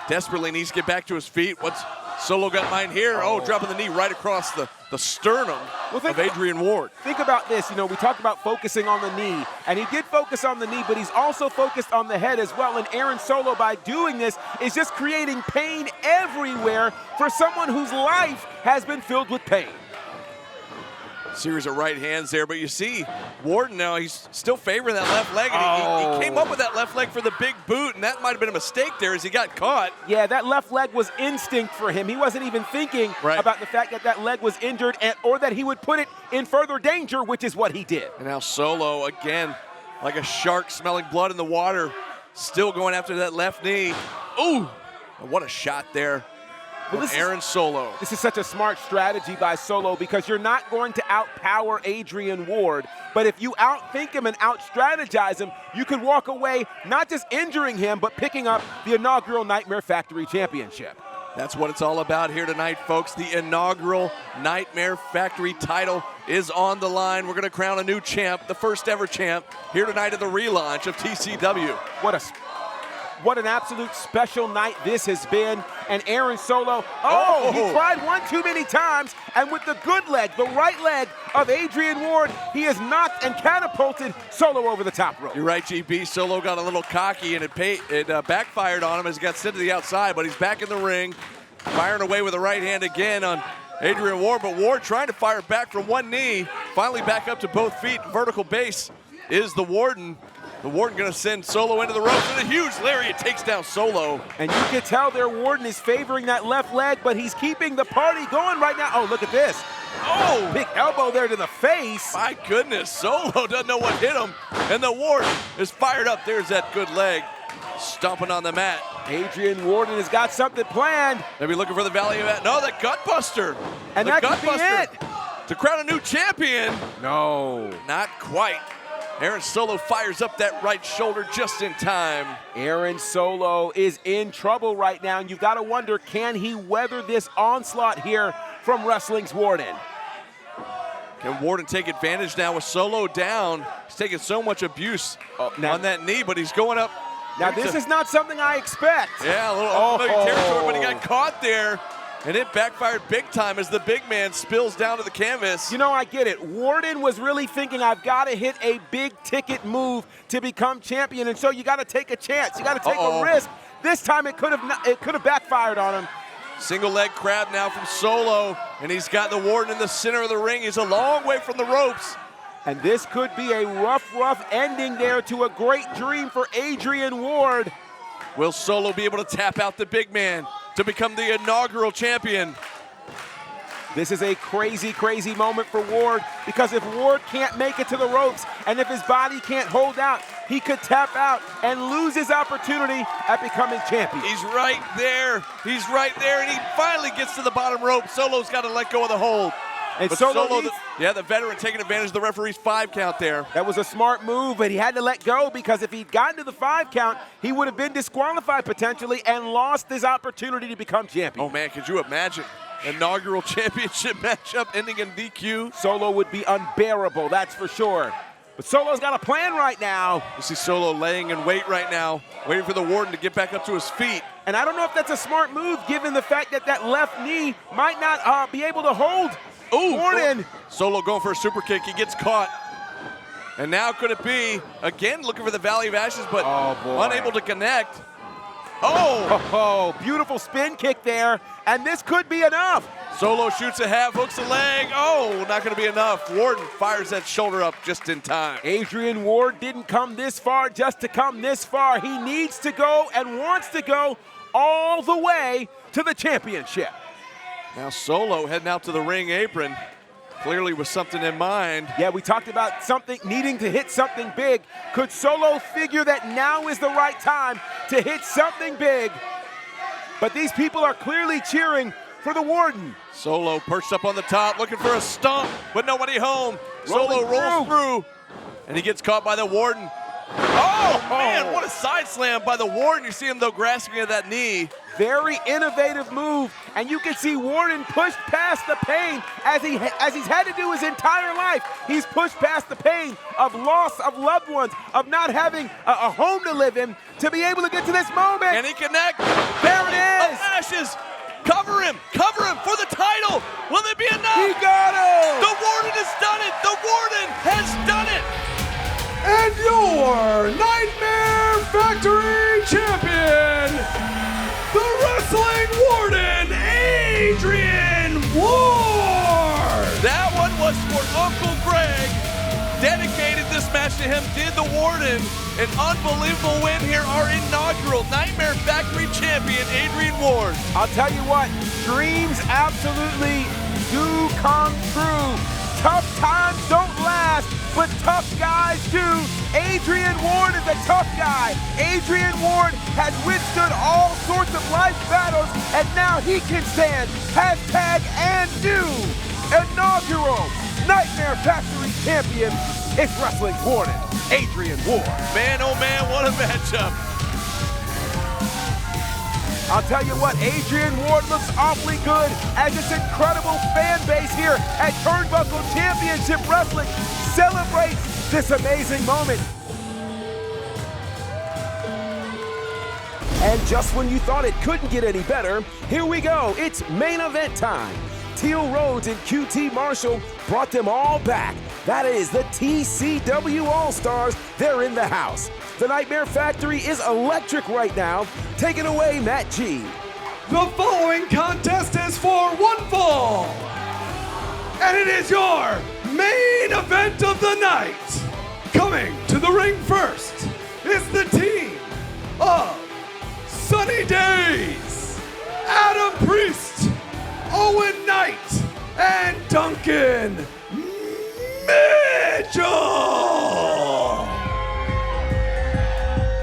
S1: Desperately needs to get back to his feet. What's Solo got in mind here? Oh, dropping the knee right across the sternum of Adrian Ward.
S2: Think about this. We talked about focusing on the knee, and he did focus on the knee, but he's also focused on the head as well. And Aaron Solo, by doing this, is just creating pain everywhere for someone whose life has been filled with pain.
S1: Series of right hands there, but you see Warden now, he's still favoring that left leg, and he came up with that left leg for the big boot, and that might have been a mistake there as he got caught.
S2: Yeah, that left leg was instinct for him. He wasn't even thinking about the fact that that leg was injured or that he would put it in further danger, which is what he did.
S1: And now Solo, again, like a shark smelling blood in the water, still going after that left knee. Ooh, what a shot there. Well, Aaron Solo.
S2: This is such a smart strategy by Solo, because you're not going to outpower Adrian Ward, but if you outthink him and out-strategize him, you could walk away not just injuring him, but picking up the inaugural Nightmare Factory Championship.
S1: That's what it's all about here tonight, folks. The inaugural Nightmare Factory title is on the line. We're going to crown a new champ, the first ever champ, here tonight at the relaunch of TCW.
S2: what an absolute special night this has been. And Aaron Solo, he tried one too many times, and with the good leg, the right leg of Adrian Ward, he has knocked and catapulted Solo over the top rope.
S1: You're right, GB. Solo got a little cocky, and it backfired on him as he got sent to the outside, but he's back in the ring, firing away with the right hand again on Adrian Ward, but Ward trying to fire back from one knee, finally back up to both feet. Vertical base is the Warden. The Warden gonna send Solo into the ropes, and a huge lariat takes down Solo.
S2: And you can tell their Warden is favoring that left leg, but he's keeping the party going right now. Oh, look at this. Oh, big elbow there to the face.
S1: My goodness, Solo doesn't know what hit him, and the Warden is fired up. There's that good leg, stomping on the mat.
S2: Adrian Warden has got something planned.
S1: Maybe looking for the value of that. No, the Gutbuster.
S2: And
S1: the
S2: that could be it.
S1: To crown a new champion.
S2: No.
S1: Not quite. Aaron Solo fires up that right shoulder just in time.
S2: Aaron Solo is in trouble right now, and you've got to wonder, can he weather this onslaught here from Wrestling's Warden?
S1: Can Warden take advantage now with Solo down? He's taking so much abuse on that knee, but he's going up.
S2: Now, this is not something I expect.
S1: Yeah, a little unfamiliar territory, but he got caught there. And it backfired big time as the big man spills down to the canvas.
S2: You know, I get it. Warden was really thinking, I've got to hit a big ticket move to become champion, and so you got to take a chance. You got to take a risk. This time it could have backfired on him.
S1: Single leg crab now from Solo, and he's got the Warden in the center of the ring. He's a long way from the ropes.
S2: And this could be a rough ending there to a great dream for Adrian Ward.
S1: Will Solo be able to tap out the big man to become the inaugural champion?
S2: This is a crazy moment for Ward, because if Ward can't make it to the ropes and if his body can't hold out, he could tap out and lose his opportunity at becoming champion.
S1: He's right there. He's right there, and he finally gets to the bottom rope. Solo's got to let go of the hold.
S2: And
S1: but
S2: Solo
S1: the veteran taking advantage of the referee's 5 count there.
S2: That was a smart move, but he had to let go, because if he'd gotten to the 5 count, he would have been disqualified potentially and lost his opportunity to become champion.
S1: Oh man, could you imagine? Inaugural championship matchup ending in DQ.
S2: Solo would be unbearable, that's for sure. But Solo's got a plan right now.
S1: You see Solo laying in wait right now, waiting for the Warden to get back up to his feet.
S2: And I don't know if that's a smart move, given the fact that that left knee might not be able to hold Warden.
S1: Solo going for a super kick. He gets caught. And now could it be, again, looking for the Valley of Ashes, but unable to connect.
S2: Oh, beautiful spin kick there, and this could be enough.
S1: Solo shoots a half, hooks a leg. Oh, not going to be enough. Warden fires that shoulder up just in time.
S2: Adrian Ward didn't come this far just to come this far. He needs to go and wants to go all the way to the championship.
S1: Now Solo heading out to the ring apron, clearly with something in mind.
S2: Yeah, we talked about something, needing to hit something big. Could Solo figure that now is the right time to hit something big? But these people are clearly cheering for the Warden.
S1: Solo perched up on the top, looking for a stomp, but nobody home. Solo rolls through, and he gets caught by the Warden. Oh, man, what a side slam by the Warden. You see him, though, grasping at that knee.
S2: Very innovative move, and you can see Warden push past the pain as he's had to do his entire life. He's pushed past the pain of loss of loved ones, of not having a home to live in, to be able to get to this moment.
S1: Can he connect?
S2: There it is.
S1: Ashes. Cover him for the title. Will it be enough?
S2: He got him.
S1: The Warden has done it. The Warden has done it.
S6: And your Nightmare Factory champion, the Wrestling Warden, Adrian Ward!
S1: That one was for Uncle Greg. Dedicated this match to him, did the Warden. An unbelievable win here, our inaugural Nightmare Factory champion, Adrian Ward.
S2: I'll tell you what, dreams absolutely do come true. Tough times don't last, but tough guys do. Adrian Ward is a tough guy. Adrian Ward has withstood all sorts of life battles, and now he can stand. Hashtag and new inaugural Nightmare Factory champion is Wrestling Warden, Adrian Ward.
S1: Man, oh man, what a matchup.
S2: I'll tell you what, Adrian Ward looks awfully good as this incredible fan base here at Turnbuckle Championship Wrestling celebrates this amazing moment. And just when you thought it couldn't get any better, here we go. It's main event time. Teil Rhodes and QT Marshall brought them all back. That is the TCW All-Stars. They're in the house. The Nightmare Factory is electric right now. Take it away, Matt G.
S6: The following contest is for one fall. And it is your main event of the night. Coming to the ring first is the team of Sunny Daze, Adam Priest, Owen Knight, and Duncan Mitchell.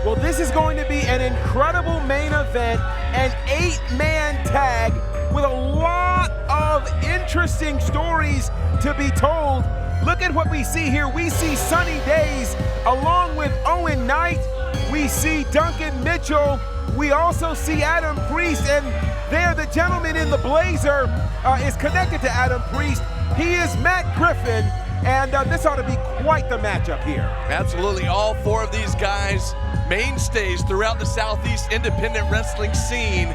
S2: Well, this is going to be an incredible main event, an 8-man tag with a lot of interesting stories to be told. Look at what we see here. We see Sunny Daze along with Owen Knight. We see Duncan Mitchell. We also see Adam Priest, and there the gentleman in the blazer is connected to Adam Priest. He is Matt Griffin, and this ought to be quite the matchup here.
S1: Absolutely, all four of these guys, mainstays throughout the Southeast independent wrestling scene,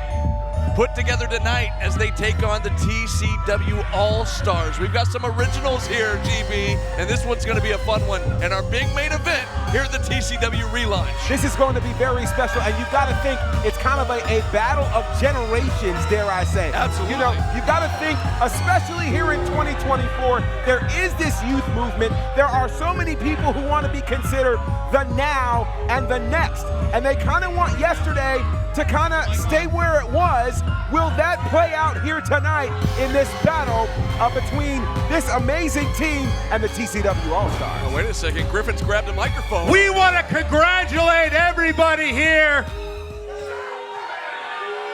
S1: put together tonight as they take on the TCW All-Stars. We've got some originals here, GB, and this one's going to be a fun one. And our big main event here at the TCW Relaunch.
S2: This is going to be very special, and you've got to think it's kind of a battle of generations, dare I say.
S1: Absolutely.
S2: You know, you've got to think, especially here in 2024, there is this youth movement. There are so many people who want to be considered the now and the next, and they kind of want yesterday to kind of stay where it was. Will that play out here tonight in this battle between this amazing team and the TCW All-Stars?
S1: Oh, wait a second, Griffin's grabbed a microphone.
S13: We want to congratulate everybody here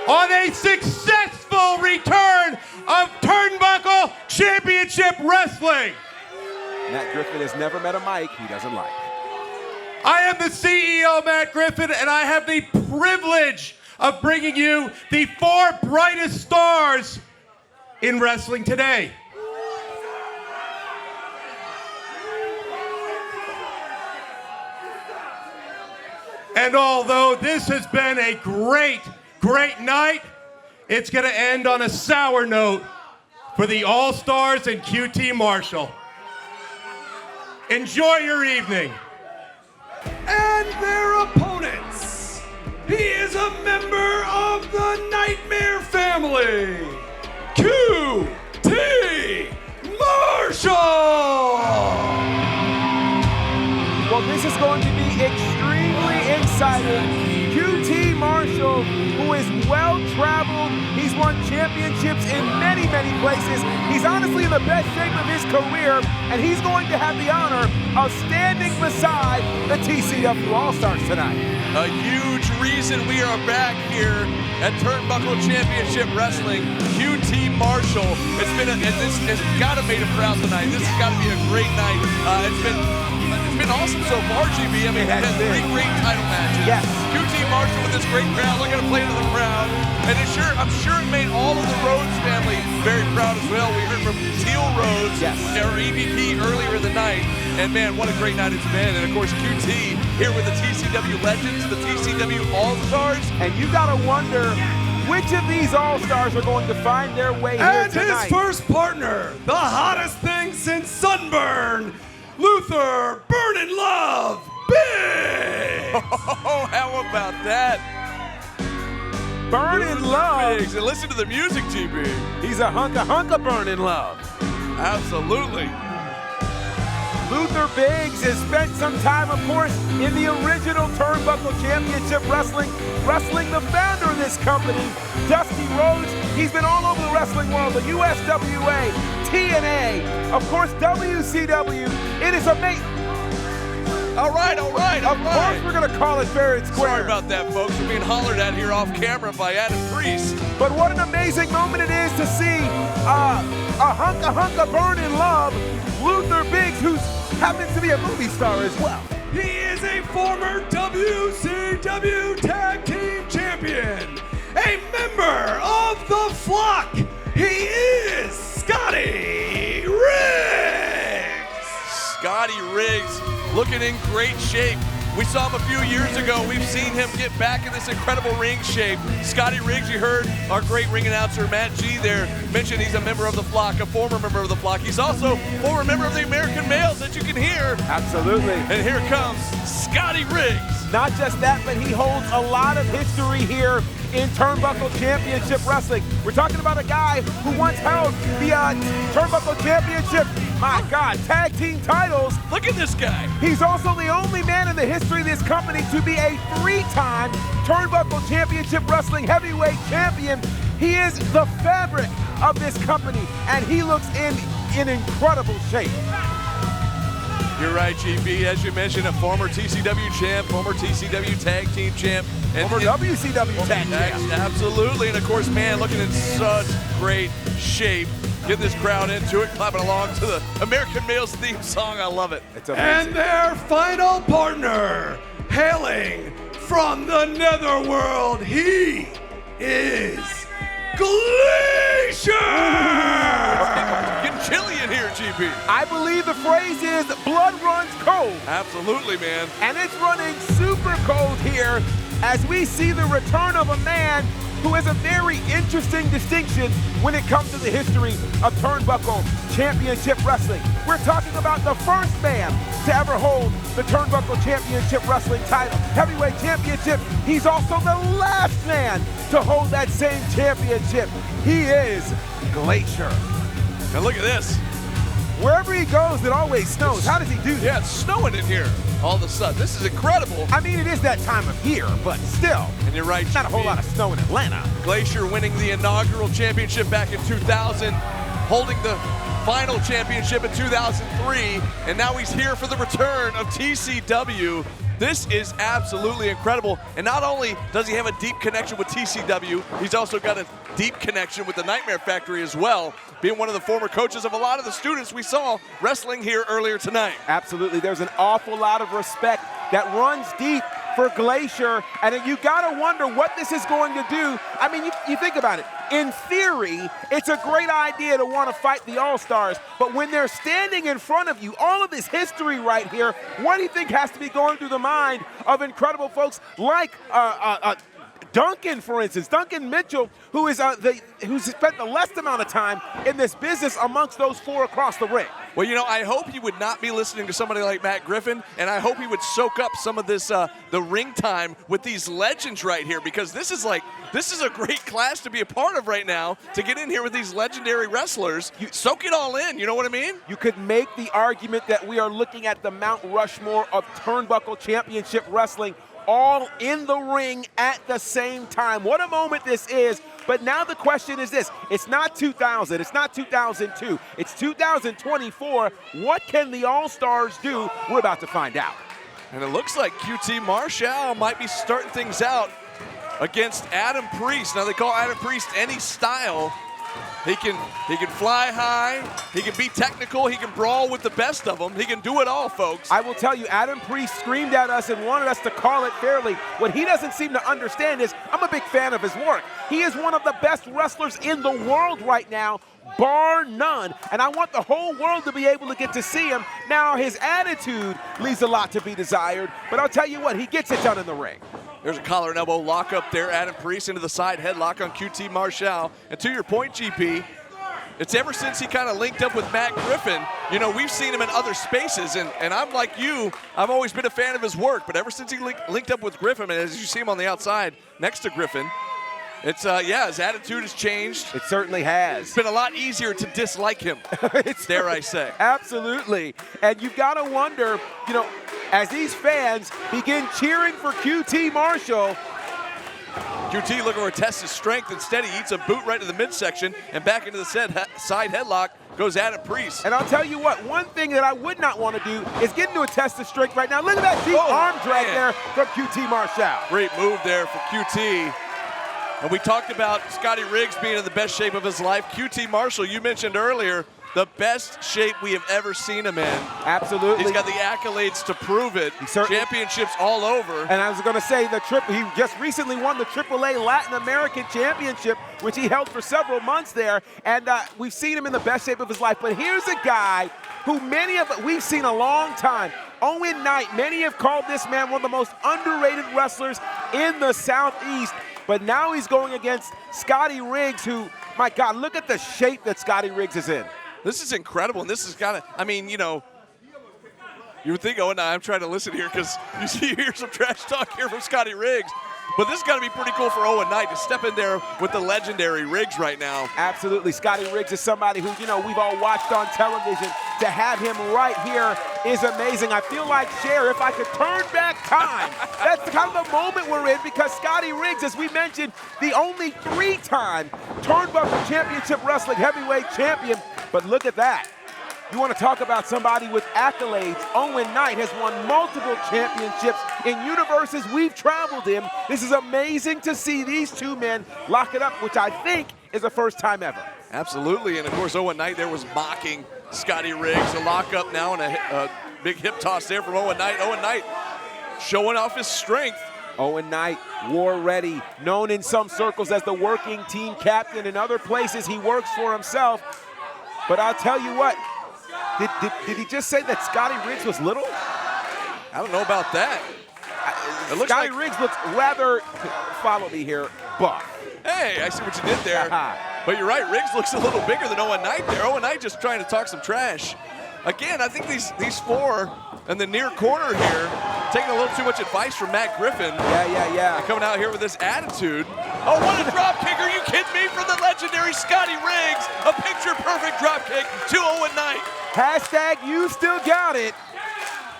S13: on a successful return of Turnbuckle Championship Wrestling.
S2: Matt Griffin has never met a mic he doesn't like.
S13: I am the CEO, Matt Griffin, and I have the privilege of bringing you the 4 brightest stars in wrestling today. And although this has been a great, great night, it's going to end on a sour note for the All-Stars and QT Marshall. Enjoy your evening.
S6: And their opponents. He is a member of the Nightmare family, QT Marshall.
S2: Well, this is going to be extremely exciting. QT Marshall, who is well-traveled, he's won championships in many, many places. He's honestly in the best shape of his career, and he's going to have the honor of standing beside the TCW All-Stars tonight.
S1: A huge reason we are back here at Turnbuckle Championship Wrestling, QT Marshall. This has got to make him proud tonight. This has got to be a great night. It's been awesome so far, GB. I mean, we've had 3 great title matches.
S2: Yes.
S1: QT Marshall with this great crowd. Look at him play to the crowd. And I'm sure it made all of the Rhodes family very proud as well. We heard from Teil Rhodes, our EVP, earlier in the night. And man, what a great night it's been. And of course, QT here with the TCW Legends, the TCW All-Stars.
S2: And you gotta wonder which of these All-Stars are going to find their way here tonight.
S6: And his first partner, the hottest thing since Sunburn, Luther Burnin' Love Biggs.
S1: Oh, how about that?
S2: Burnin' Love.
S1: Biggs. And listen to the music, GB.
S2: He's a hunk of Burnin' Love.
S1: Absolutely.
S2: Luther Biggs has spent some time, of course, in the original Turnbuckle Championship Wrestling, wrestling the founder of this company, Dusty Rhodes. He's been all over the wrestling world, the USWA, TNA, of course, WCW. It is amazing.
S1: All right.
S2: Of course, we're going to call it fair and square.
S1: Sorry about that, folks. We're being hollered at here off camera by Adam Priest.
S2: But what an amazing moment it is to see a hunk of Burnin' Love, Luther Biggs, who happens to be a movie star as well.
S6: He is a former WCW Tag Team Champion, a member of the Flock. He is Scotty Riggs.
S1: Scotty Riggs looking in great shape. We saw him a few years ago. We've seen him get back in this incredible ring shape. Scotty Riggs, you heard our great ring announcer, Matt G there, mention he's a member of the flock, a former member of the flock. He's also a former member of the American Males that you can hear.
S2: Absolutely.
S1: And here comes Scotty Riggs.
S2: Not just that, but he holds a lot of history here in Turnbuckle Championship Wrestling. We're talking about a guy who once held the Turnbuckle Championship, my God, tag team titles.
S1: Look at this guy.
S2: He's also the only man in the history of this company to be a 3-time Turnbuckle Championship Wrestling heavyweight champion. He is the fabric of this company, and he looks in incredible shape.
S1: You're right, GB. As you mentioned, a former TCW champ, former TCW tag team champ. And
S2: former WCW tag champ.
S1: Absolutely. And of course, man, looking in such great shape. Get this crowd into it, clapping along to the American Males theme song. I love it.
S2: It's amazing.
S6: And their final partner, hailing from the netherworld, he is GLACIER!
S1: Getting chilly in here, GB.
S2: I believe the phrase is blood runs cold.
S1: Absolutely, man.
S2: And it's running super cold here as we see the return of a man who has a very interesting distinction when it comes to the history of Turnbuckle Championship Wrestling. We're talking about the first man to ever hold the Turnbuckle Championship Wrestling title, heavyweight championship. He's also the last man to hold that same championship. He is GLACIER.
S1: Now look at this.
S2: Wherever he goes, it always snows. How does he do that?
S1: Yeah, it's snowing in here all of a sudden. This is incredible.
S2: I mean, it is that time of year, but still.
S1: And you're right,
S2: not a whole lot of snow in Atlanta.
S1: GLACIER winning the inaugural championship back in 2000, holding the final championship in 2003, and now he's here for the return of TCW. This is absolutely incredible. And not only does he have a deep connection with TCW, he's also got a deep connection with the Nightmare Factory as well, being one of the former coaches of a lot of the students we saw wrestling here earlier tonight.
S2: Absolutely. There's an awful lot of respect that runs deep for GLACIER, and you gotta wonder what this is going to do. I mean, you think about it. In theory, it's a great idea to want to fight the All-Stars, but when they're standing in front of you, all of this history right here, what do you think has to be going through the mind of incredible folks like Duncan, for instance, Duncan Mitchell, who's spent the least amount of time in this business amongst those four across the ring?
S1: Well, you know, I hope he would not be listening to somebody like Matt Griffin, and I hope he would soak up some of this, the ring time with these legends right here, because this is a great class to be a part of right now, to get in here with these legendary wrestlers. You soak it all in, you know what I mean?
S2: You could make the argument that we are looking at the Mount Rushmore of Turnbuckle Championship Wrestling, all in the ring at the same time. What a moment this is. But now the question is this. It's not 2000. It's not 2002. It's 2024. What can the All-Stars do? We're about to find out.
S1: And it looks like QT Marshall might be starting things out against Adam Priest. Now, they call Adam Priest any style. He can fly high, he can be technical, he can brawl with the best of them. He can do it all, folks.
S2: I will tell you, Adam Priest screamed at us and wanted us to call it fairly. What he doesn't seem to understand is I'm a big fan of his work. He is one of the best wrestlers in the world right now, bar none. And I want the whole world to be able to get to see him. Now, his attitude leaves a lot to be desired, but I'll tell you what, he gets it done in the ring.
S1: There's a collar and elbow lock up there. Adam Priest into the side headlock on QT Marshall. And to your point, GP, it's ever since he kind of linked up with Matt Griffin, you know, we've seen him in other spaces, and I'm like you, I've always been a fan of his work, but ever since he linked up with Griffin, and as you see him on the outside next to Griffin, it's, yeah, his attitude has changed.
S2: It certainly has.
S1: It's been a lot easier to dislike him, dare I say.
S2: Absolutely. And you've got to wonder, you know, as these fans begin cheering for QT Marshall,
S1: QT looking to test his strength. Instead, he eats a boot right to the midsection, and back into the side headlock goes Adam Priest.
S2: And I'll tell you what, one thing that I would not want to do is get into a test of strength right now. Look at that deep arm drag there from QT Marshall.
S1: Great move there for QT. And we talked about Scotty Riggs being in the best shape of his life. QT Marshall, you mentioned earlier, the best shape we have ever seen him in.
S2: Absolutely.
S1: He's got the accolades to prove it. Championships all over.
S2: And I was going to say, he just recently won the AAA Latin American Championship, which he held for several months there. And we've seen him in the best shape of his life. But here's a guy who we've seen a long time. Owen Knight, many have called this man one of the most underrated wrestlers in the Southeast, but now he's going against Scotty Riggs, who, my God, look at the shape that Scotty Riggs is in.
S1: This is incredible, and this has got to, I mean, you know, you would think, oh, no, I'm trying to listen here because you hear some trash talk here from Scotty Riggs. But this has got to be pretty cool for Owen Knight to step in there with the legendary Riggs right now.
S2: Absolutely. Scotty Riggs is somebody who, you know, we've all watched on television. To have him right here is amazing. I feel like, Cher, if I could turn back time, that's the kind of the moment we're in, because Scotty Riggs, as we mentioned, the only 3-time Turnbuckle Championship Wrestling heavyweight champion. But look at that. You want to talk about somebody with accolades. Owen Knight has won multiple championships in universes we've traveled in. This is amazing to see these two men lock it up, which I think is the first time ever.
S1: Absolutely, and of course Owen Knight there was mocking Scotty Riggs. A lock up now and a big hip toss there from Owen Knight. Owen Knight showing off his strength.
S2: Owen Knight, war ready, known in some circles as the working team captain. In other places he works for himself. But I'll tell you what, did he just say that Scotty Riggs was little?
S1: I don't know about that.
S2: Scotty Riggs looks rather, follow me here, buff.
S1: Hey, I see what you did there. But you're right, Riggs looks a little bigger than Owen Knight there. Owen Knight just trying to talk some trash. Again, I think these four in the near corner here taking a little too much advice from Matt Griffin.
S2: Yeah.
S1: Coming out here with this attitude. Oh, what a drop kick. Are you kidding me? From the legendary Scotty Riggs. A picture-perfect drop kick to Owen Knight.
S2: Hashtag you still got it.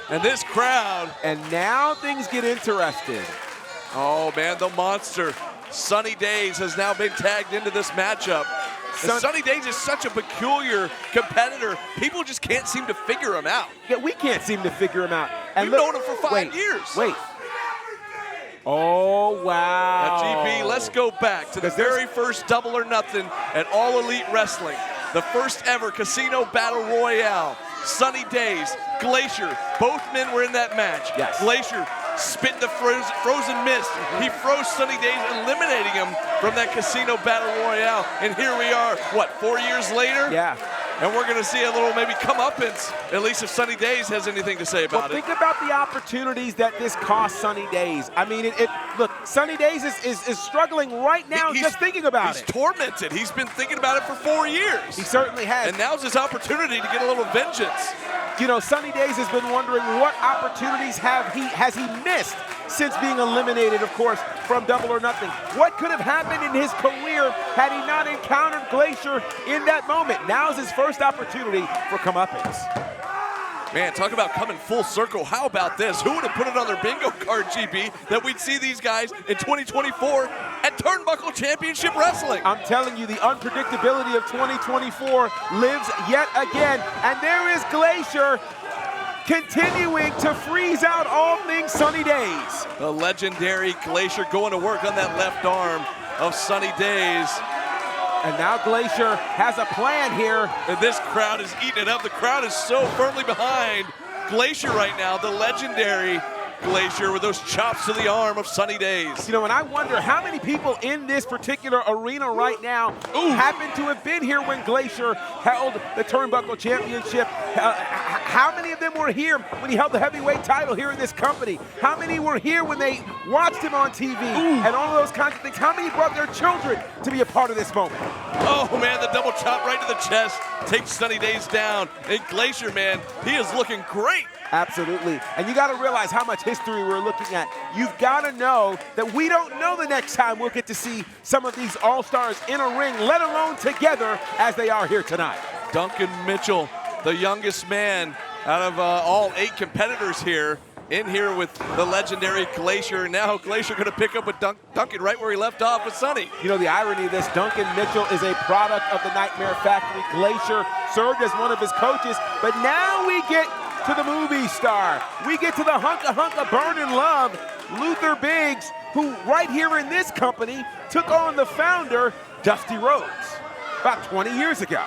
S1: And this crowd.
S2: And now things get interesting.
S1: Oh, man, the monster. Sunny DAZE has now been tagged into this matchup. And Sunny DAZE is such a peculiar competitor. People just can't seem to figure him out.
S2: Yeah, we can't seem to figure him out. And
S1: we've known him for 5 years.
S2: Wait. Oh, wow.
S1: Now, GB, let's go back to the very first Double or Nothing at All Elite Wrestling. The first ever Casino Battle Royale. Sunny DAZE, Glacier, both men were in that match.
S2: Yes.
S1: Glacier spit the frozen mist. He froze Sunny DAZE, eliminating him from that Casino Battle Royale. And here we are, what, 4 years later?
S2: Yeah.
S1: And we're going to see a little maybe comeuppance, at least if Sunny DAZE has anything to say about it.
S2: Think about the opportunities that this cost Sunny DAZE. I mean, look, Sunny DAZE is struggling right now just thinking about it.
S1: He's tormented. He's been thinking about it for 4 years.
S2: He certainly has.
S1: And now's his opportunity to get a little vengeance.
S2: You know, Sunny DAZE has been wondering what opportunities has he missed since being eliminated, of course, from Double or Nothing. What could have happened in his career had he not encountered Glacier in that moment? Now's his first opportunity for comeuppance.
S1: Man, talk about coming full circle. How about this? Who would have put it on their bingo card, GB, that we'd see these guys in 2024 at Turnbuckle Championship Wrestling?
S2: I'm telling you, the unpredictability of 2024 lives yet again. And there is Glacier continuing to freeze out all things Sunny DAZE.
S1: The legendary Glacier going to work on that left arm of Sunny DAZE.
S2: And now Glacier has a plan here.
S1: And this crowd is eating it up. The crowd is so firmly behind Glacier right now, the legendary Glacier with those chops to the arm of Sunny DAZE.
S2: You know, and I wonder how many people in this particular arena right now happen to have been here when Glacier held the Turnbuckle Championship. How many of them were here when he held the heavyweight title here in this company? How many were here when they watched him on TV and all of those kinds of things? How many brought their children to be a part of this moment?
S1: Oh, man, the double chop right to the chest takes Sunny DAZE down. And Glacier, man, he is looking great.
S2: Absolutely. And you got to realize how much history we're looking at. You've got to know that we don't know the next time we'll get to see some of these all-stars in a ring, let alone together as they are here tonight.
S1: Duncan Mitchell, the youngest man out of all 8 competitors here, in here with the legendary Glacier. Now Glacier going to pick up with Duncan right where he left off with Sunny.
S2: You know, the irony of this, Duncan Mitchell is a product of the Nightmare Factory. Glacier served as one of his coaches, but now we get to the movie star. We get to the hunka burnin' love, Luther Biggs, who right here in this company took on the founder, Dusty Rhodes, about 20 years ago.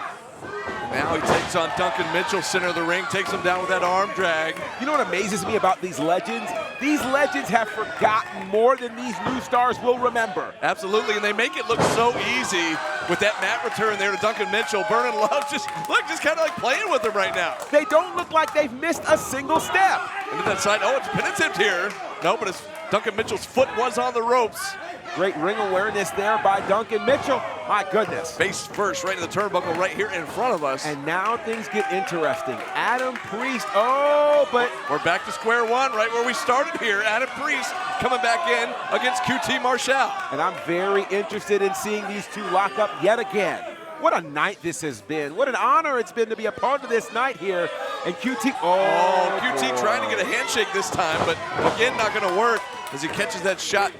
S1: Now he takes on Duncan Mitchell, center of the ring, takes him down with that arm drag.
S2: You know what amazes me about these legends? These legends have forgotten more than these new stars will remember.
S1: Absolutely, and they make it look so easy with that mat return there to Duncan Mitchell. Vernon Love just kind of like playing with him right now.
S2: They don't look like they've missed a single step.
S1: Into that side, oh, it's pin attempt here. No, but Duncan Mitchell's foot was on the ropes.
S2: Great ring awareness there by Duncan Mitchell. My goodness.
S1: Face first right into the turnbuckle right here in front of us.
S2: And now things get interesting. Adam Priest, oh, but...
S1: We're back to square one, right where we started here. Adam Priest coming back in against QT Marshall.
S2: And I'm very interested in seeing these two lock up yet again. What a night this has been. What an honor it's been to be a part of this night here. And QT,
S1: QT trying to get a handshake this time, but again, not gonna work as he catches that shot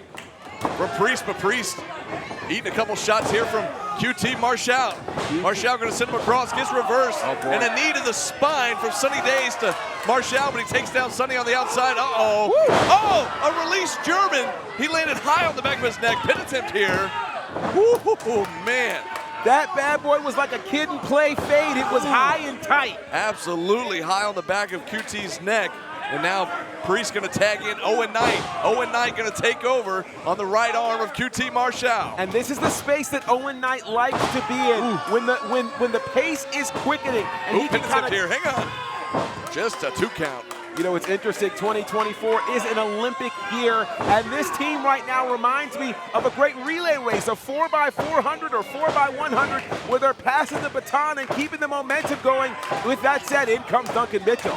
S1: from Priest, but Priest eating a couple shots here from QT Marshall. Marshall gonna send him across, gets reversed, and a knee to the spine from Sunny Daze to Marshall, but he takes down Sunny on the outside. Uh-oh. Oh, a release German. He landed high on the back of his neck. Pin attempt here. Woo, man.
S2: That bad boy was like a kid in play fade. It was high and tight.
S1: Absolutely high on the back of QT's neck. And now Priest gonna tag in Owen Knight. Owen Knight gonna take over on the right arm of QT Marshall.
S2: And this is the space that Owen Knight likes to be in when the pace is quickening. And he can kind of
S1: here. Hang on. Just a 2 count.
S2: You know, it's interesting, 2024 is an Olympic year, and this team right now reminds me of a great relay race, a 4x400 or 4x100, where they're passing the baton and keeping the momentum going. With that said, in comes Duncan Mitchell.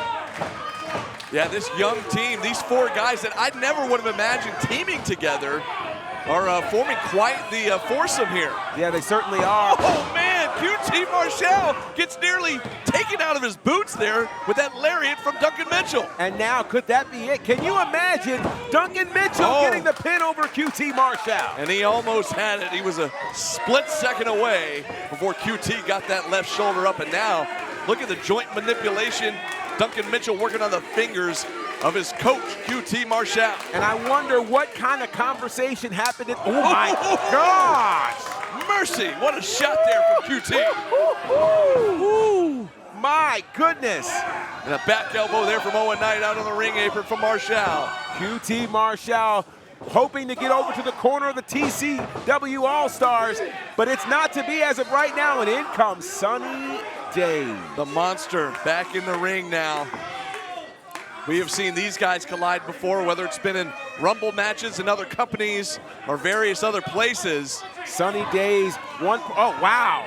S1: Yeah, this young team, these 4 guys that I never would have imagined teaming together are forming quite the foursome here.
S2: Yeah, they certainly are.
S1: Oh, man, QT Marshall gets nearly taken out of his boots there with that lariat from Duncan Mitchell.
S2: And now, could that be it? Can you imagine Duncan Mitchell getting the pin over QT Marshall?
S1: And he almost had it. He was a split second away before QT got that left shoulder up. And now, look at the joint manipulation. Duncan Mitchell working on the fingers of his coach, QT Marshall.
S2: And I wonder what kind of conversation happened at, oh my gosh!
S1: Mercy, what a shot there from QT.
S2: My goodness.
S1: And a back elbow there from Owen Knight out on the ring apron from Marshall.
S2: QT Marshall hoping to get over to the corner of the TCW All-Stars, but it's not to be as of right now, and in comes Sunny Daze.
S1: The monster back in the ring now. We have seen these guys collide before, whether it's been in Rumble matches in other companies or various other places.
S2: Sunny Daze, oh wow.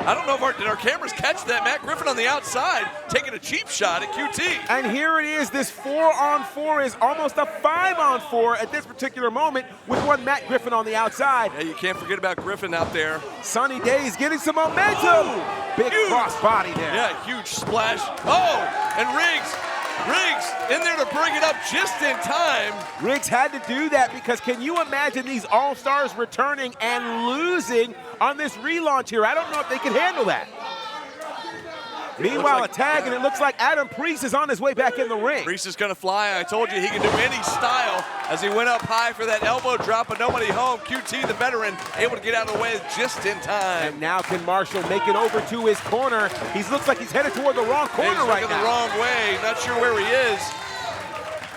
S1: I don't know if did our cameras catch that. Matt Griffin on the outside taking a cheap shot at QT.
S2: And here it is, this 4-on-4 is almost a 5-on-4 at this particular moment with one Matt Griffin on the outside.
S1: Yeah, you can't forget about Griffin out there.
S2: Sunny Daze getting some momentum. Big cross body there.
S1: Yeah, huge splash. Oh, and Riggs in there to bring it up just in time.
S2: Riggs had to do that because can you imagine these All-Stars returning and losing on this relaunch here? I don't know if they can handle that. Meanwhile, a tag, and it looks like Adam Priest is on his way back in the ring.
S1: Priest is going to fly. I told you he can do any style as he went up high for that elbow drop, but nobody home. QT, the veteran, able to get out of the way just in time.
S2: And now can Marshall make it over to his corner? He looks like he's headed toward the wrong corner right now.
S1: He's looking the wrong way. Not sure where he is.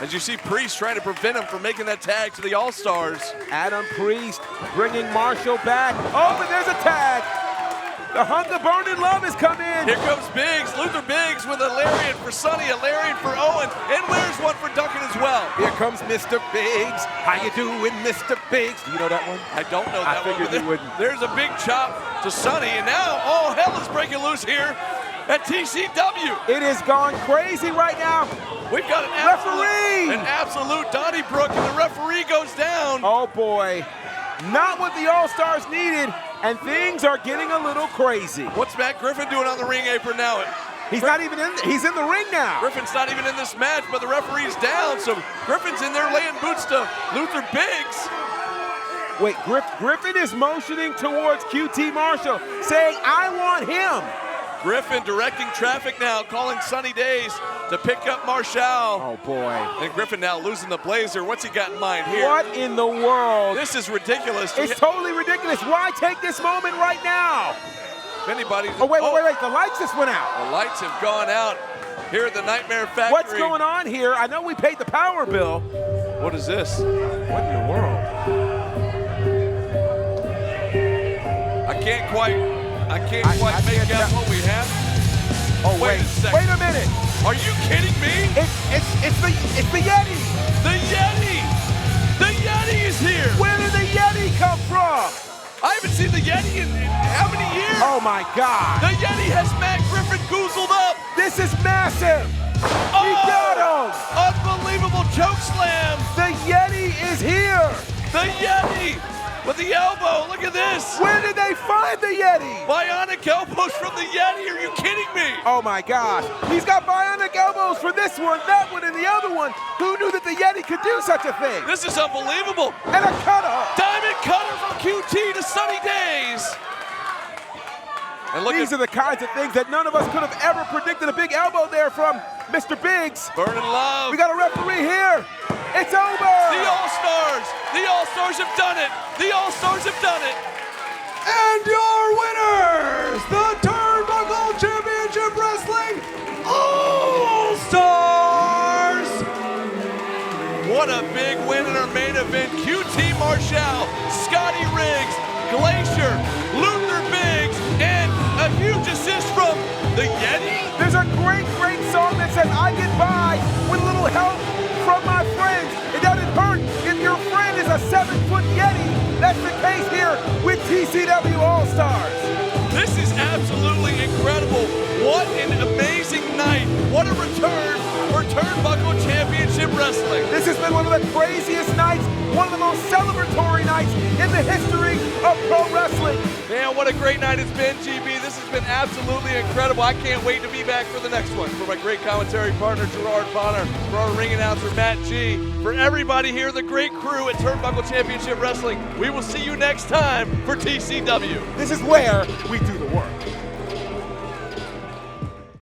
S1: As you see Priest trying to prevent him from making that tag to the All-Stars.
S2: Adam Priest bringing Marshall back. Oh, but there's a tag. The Hunt of Burning Love has come in.
S1: Here comes Biggs, Luther Biggs with a lariat for Sunny, a lariat for Owen, and there's one for Duncan as well.
S2: Here comes Mr. Biggs. How you doing, Mr. Biggs? Do you know that one?
S1: I don't know that one.
S2: I figured you wouldn't.
S1: There's a big chop to Sunny, and now all hell is breaking loose here at TCW.
S2: It is gone crazy right now.
S1: We've got an absolute Donnybrook, and the referee goes down.
S2: Oh boy, not what the All-Stars needed. And things are getting a little crazy.
S1: What's Matt Griffin doing on the ring apron now?
S2: He's not even in. He's in the ring now.
S1: Griffin's not even in this match, but the referee's down, so Griffin's in there laying boots to Luther Biggs.
S2: Wait, Griffin is motioning towards QT Marshall, saying, "I want him."
S1: Griffin directing traffic now, calling Sunny Daze to pick up Marshall.
S2: Oh boy.
S1: And Griffin now losing the blazer. What's he got in mind here?
S2: What in the world?
S1: This is ridiculous.
S2: It's totally ridiculous. Why take this moment right now?
S1: If anybody.
S2: Oh wait, the lights just went out.
S1: The lights have gone out here at the Nightmare Factory.
S2: What's going on here? I know we paid the power bill.
S1: What is this?
S2: What in the world?
S1: I can't quite make out what we have.
S2: Oh,
S1: Wait a second.
S2: Wait a minute.
S1: Are you kidding me?
S2: It's the Yeti.
S1: The Yeti! The Yeti is here!
S2: Where did the Yeti come from?
S1: I haven't seen the Yeti in how many years?
S2: Oh my God!
S1: The Yeti has Matt Griffin goozled up!
S2: This is massive!
S1: Oh,
S2: We got him!
S1: Unbelievable choke slam!
S2: The Yeti is here!
S1: The Yeti! With the elbow, look at this!
S2: Where did they find the Yeti?
S1: Bionic elbows from the Yeti, are you kidding me?
S2: Oh my gosh, he's got bionic elbows for this one, that one, and the other one. Who knew that the Yeti could do such a thing?
S1: This is unbelievable!
S2: And a cutter!
S1: Diamond cutter from QT to Sunny Days! And look
S2: These are the kinds of things that none of us could have ever predicted. A big elbow there from Mr. Biggs.
S1: Burning love.
S2: We got a referee here. It's over.
S1: The All-Stars. The All-Stars have done it. The All-Stars have done it.
S6: And your winners, the Turnbuckle Championship Wrestling All-Stars.
S1: What a big win in our main event. QT Marshall, Scotty Riggs, Glacier, Luther Biggs, and a huge assist from the Yeti.
S2: There's a great song that says, I get by with a little help from my friends. It doesn't hurt if your friend is a 7-foot Yeti. That's the case here with TCW All-Stars.
S1: This is absolutely incredible. What an amazing night. What a return for Turnbuckle Championship Wrestling.
S2: This has been one of the craziest nights, one of the most celebratory nights in the history of pro wrestling.
S1: Man, what a great night it's been, GB. This has been absolutely incredible. I can't wait to be back for the next one. For my great commentary partner, Gerard Bonner, for our ring announcer, Matt G, for everybody here, the great crew at Turnbuckle Championship Wrestling, we will see you next time for TCW.
S2: This is where we do the work.